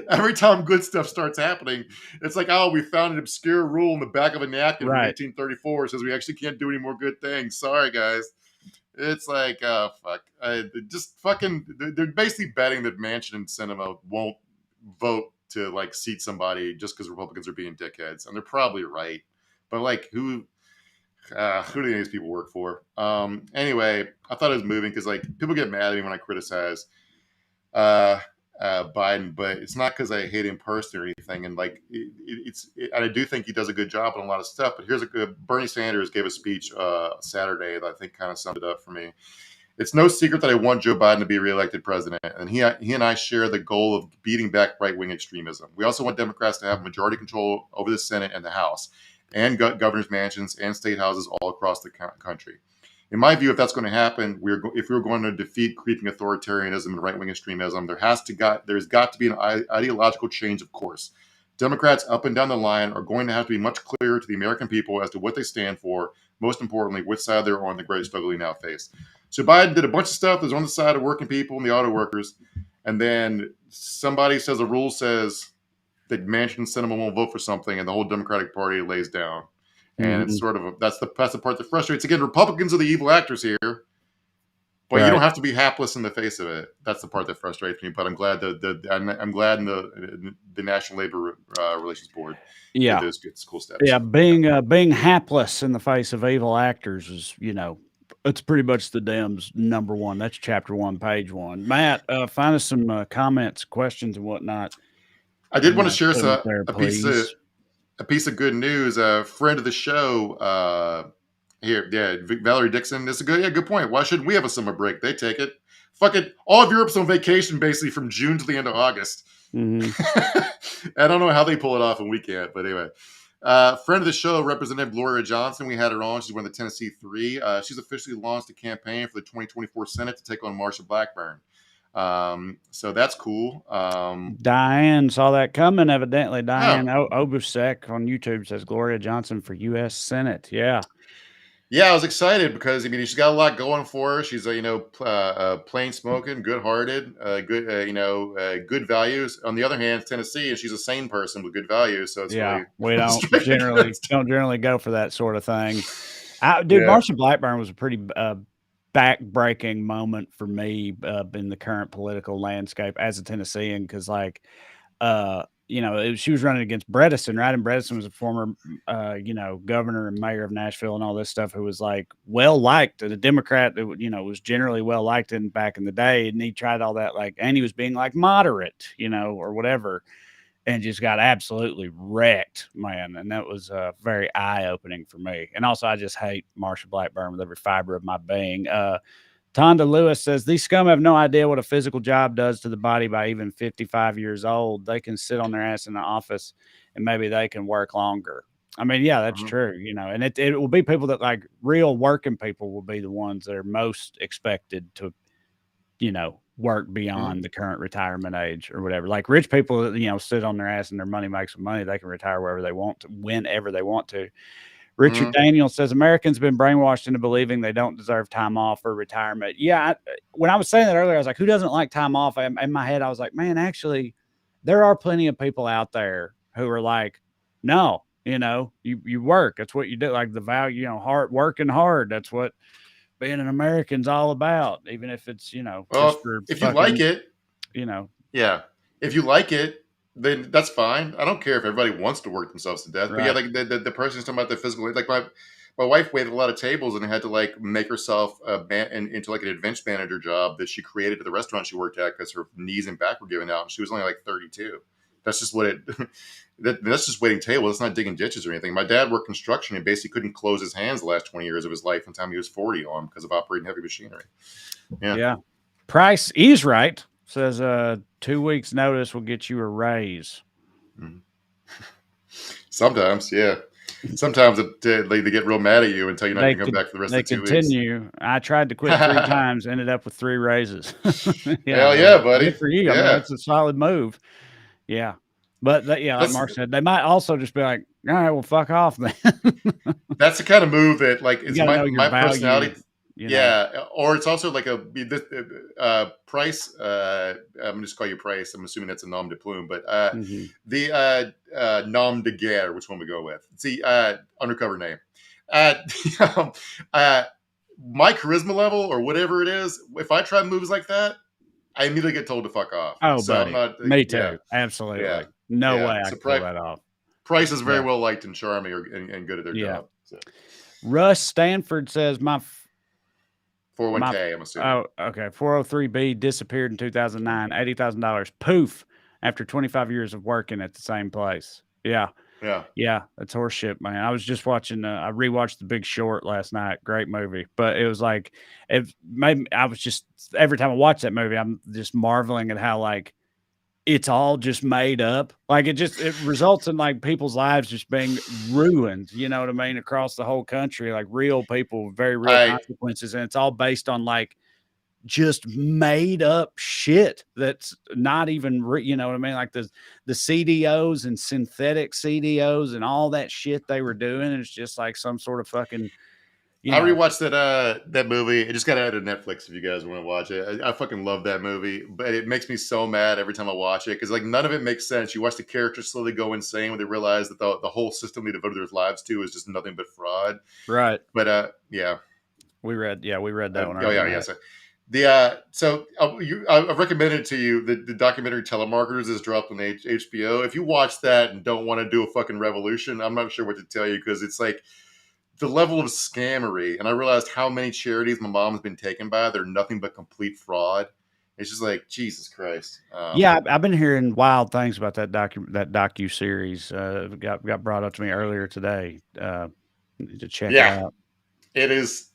every time good stuff starts happening, it's like, oh, we found an obscure rule in the back of a napkin from 1834 says we actually can't do any more good things. Sorry, guys. It's like, oh, fuck. Just fucking, they're basically betting that Manchin and Sinema won't vote to like seat somebody just because Republicans are being dickheads, and they're probably right. But like, who do these people work for? Anyway, I thought it was moving because like people get mad at me when I criticize Biden, but it's not because I hate him personally or anything. And like, I do think he does a good job on a lot of stuff. But here's Bernie Sanders gave a speech Saturday that I think kind of summed it up for me. It's no secret that I want Joe Biden to be reelected president, and he and I share the goal of beating back right-wing extremism. We also want Democrats to have majority control over the Senate and the House, and governors' mansions and state houses all across the country. In my view, if that's going to happen, if we're going to defeat creeping authoritarianism and right-wing extremism, there's got to be an ideological change of course. Democrats up and down the line are going to have to be much clearer to the American people as to what they stand for. Most importantly, which side they're on the great struggle we now face. So Biden did a bunch of stuff that's on the side of working people and the auto workers, and then somebody says a rule says that Manchin and Sinema won't vote for something, and the whole Democratic Party lays down. And it's sort of that's the part that frustrates. Again, Republicans are the evil actors here, but you don't have to be hapless in the face of it. That's the part that frustrates me. But I'm glad I'm glad the National Labor Relations Board did those good cool steps. Yeah, being hapless in the face of evil actors is, it's pretty much the Dems' number 1. That's chapter 1, page 1. Matt, find us some comments, questions, and whatnot. I did want to share a piece of good news. A friend of the show Valerie Dixon. This is a good point. Why shouldn't we have a summer break? They take it. Fuck it. All of Europe's on vacation basically from June to the end of August. I don't know how they pull it off and we can't, but anyway. Friend of the show, Representative Gloria Johnson. We had her on. She's one of the Tennessee 3. She's officially launched a campaign for the 2024 Senate to take on Marsha Blackburn. So that's cool. Diane saw that coming, evidently. Diane Obusek on YouTube says Gloria Johnson for U.S. Senate. Yeah. Yeah, I was excited because I mean she's got a lot going for her. She's plain smoking, good hearted, good good values. On the other hand, Tennessee, and she's a sane person with good values, so it's Yeah, really we don't straight generally against. don't generally go for that sort of thing. Dude, Yeah. Marsha Blackburn was a pretty back-breaking moment for me in the current political landscape as a Tennessean because, like, she was running against Bredesen, right? And Bredesen was a former, governor and mayor of Nashville and all this stuff who was, like, well-liked and a Democrat that, was generally well-liked back in the day. And he tried all that, like, and he was being, like, moderate, or whatever, and just got absolutely wrecked, man. And that was very eye-opening for me. And also, I just hate Marsha Blackburn with every fiber of my being. Tonda Lewis says, these scum have no idea what a physical job does to the body by even 55 years old. They can sit on their ass in the office and maybe they can work longer. I mean, yeah, that's true, and it will be people that, like, real working people will be the ones that are most expected to, work beyond the current retirement age or whatever. Like rich people, sit on their ass and their money makes them money. They can retire wherever they want to, whenever they want to. Richard Daniel says Americans have been brainwashed into believing they don't deserve time off or retirement. Yeah, when I was saying that earlier, I was like, who doesn't like time off? In my head, I was like, man, actually, there are plenty of people out there who are like, no, you work. That's what you do. Like the value, hard working hard. That's what being an American's all about. Even if it's, just Well, for if you like fucking, it, you know, yeah. If you like it, then that's fine. I don't care if everybody wants to work themselves to death. But yeah, right. like the person's talking about the physical. Like my wife waited a lot of tables and had to like make herself into like an events manager job that she created at the restaurant she worked at because her knees and back were giving out, and she was only like 32. That's just what it. That's just waiting tables. It's not digging ditches or anything. My dad worked construction and basically couldn't close his hands the last 20 years of his life until he was 40 on because of operating heavy machinery. Yeah. Price is right. Says 2 weeks notice will get you a raise. Sometimes, yeah. Sometimes they get real mad at you and tell you not to come back for the rest They of the 2 weeks. continue. I tried to quit 3 times, ended up with 3 raises. Hell yeah, buddy. Good for you. I mean, Yeah. that's a solid move. Yeah. But like Mark said, they might also just be like, all right, well, fuck off then. That's the kind of move that like is my personality. Yeah, or it's also like Price. I'm gonna just call you Price. I'm assuming that's a nom de plume, but the nom de guerre. Which one we go with? It's the undercover name. My charisma level or whatever it is, if I try moves like that, I immediately get told to fuck off. Oh, so buddy. I'm not, Me too. yeah, Absolutely. yeah, No yeah. way I So can pull that off. Price is very well liked and charming and good at their job. So. Russ Stanford says my 401k, I'm assuming. Oh, okay. 403B disappeared in 2009. $80,000. Poof. After 25 years of working at the same place. Yeah. Yeah. That's horseshit, man. I was just watching. I rewatched The Big Short last night. Great movie. But it was like, I was just, every time I watch that movie, I'm just marveling at how, like, it's all just made up. Like it results in like people's lives just being ruined, you know what I mean, across the whole country, like real people with very real consequences. And it's all based on like just made up shit that's not even, you know what I mean? Like the CDOs and synthetic CDOs and all that shit they were doing. It's just like some sort of fucking, I rewatched that movie. It just got added to Netflix if you guys want to watch it. I fucking love that movie, but it makes me so mad every time I watch it because like none of it makes sense. You watch the characters slowly go insane when they realize that the whole system they devoted their lives to is just nothing but fraud. Right. But yeah, we read that one. Oh yeah. So I've recommended to you the documentary Telemarketers is dropped on HBO. If you watch that and don't want to do a fucking revolution, I'm not sure what to tell you because it's like. The level of scammery, and I realized how many charities my mom's been taken by. They're nothing but complete fraud. It's just like Jesus Christ. Yeah, I've been hearing wild things about that docu series. Got brought up to me earlier today. Need to check it out. It is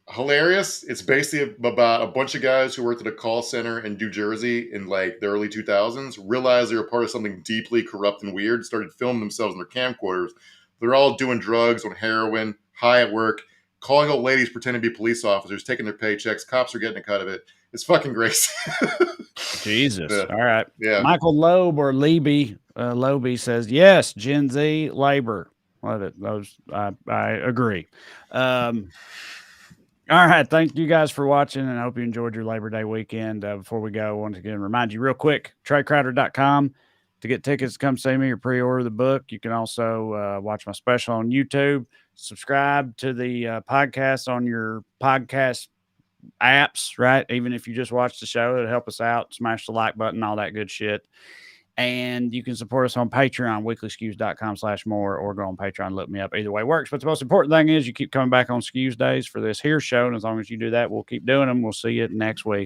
hilarious. It's basically about a bunch of guys who worked at a call center in New Jersey in like the early 2000s, realized they were part of something deeply corrupt and weird, started filming themselves in their camcorders. They're all doing drugs on heroin, high at work, calling old ladies pretending to be police officers, taking their paychecks. Cops are getting a cut of it. It's fucking great. Jesus. Yeah. All right. Yeah. Michael Loeb or Loeby says, yes, Gen Z labor. Love it. I agree. All right. Thank you guys for watching, and I hope you enjoyed your Labor Day weekend. Before we go, I want to again remind you real quick, TreyCrowder.com to get tickets to come see me or pre-order the book. You can also watch my special on YouTube. Subscribe to the podcast on your podcast apps, right? Even if you just watch the show, it'll help us out. Smash the like button, all that good shit. And you can support us on Patreon, weeklyskews.com/more, or go on Patreon, look me up. Either way works. But the most important thing is you keep coming back on Skews days for this here show. And as long as you do that, we'll keep doing them. We'll see you next week.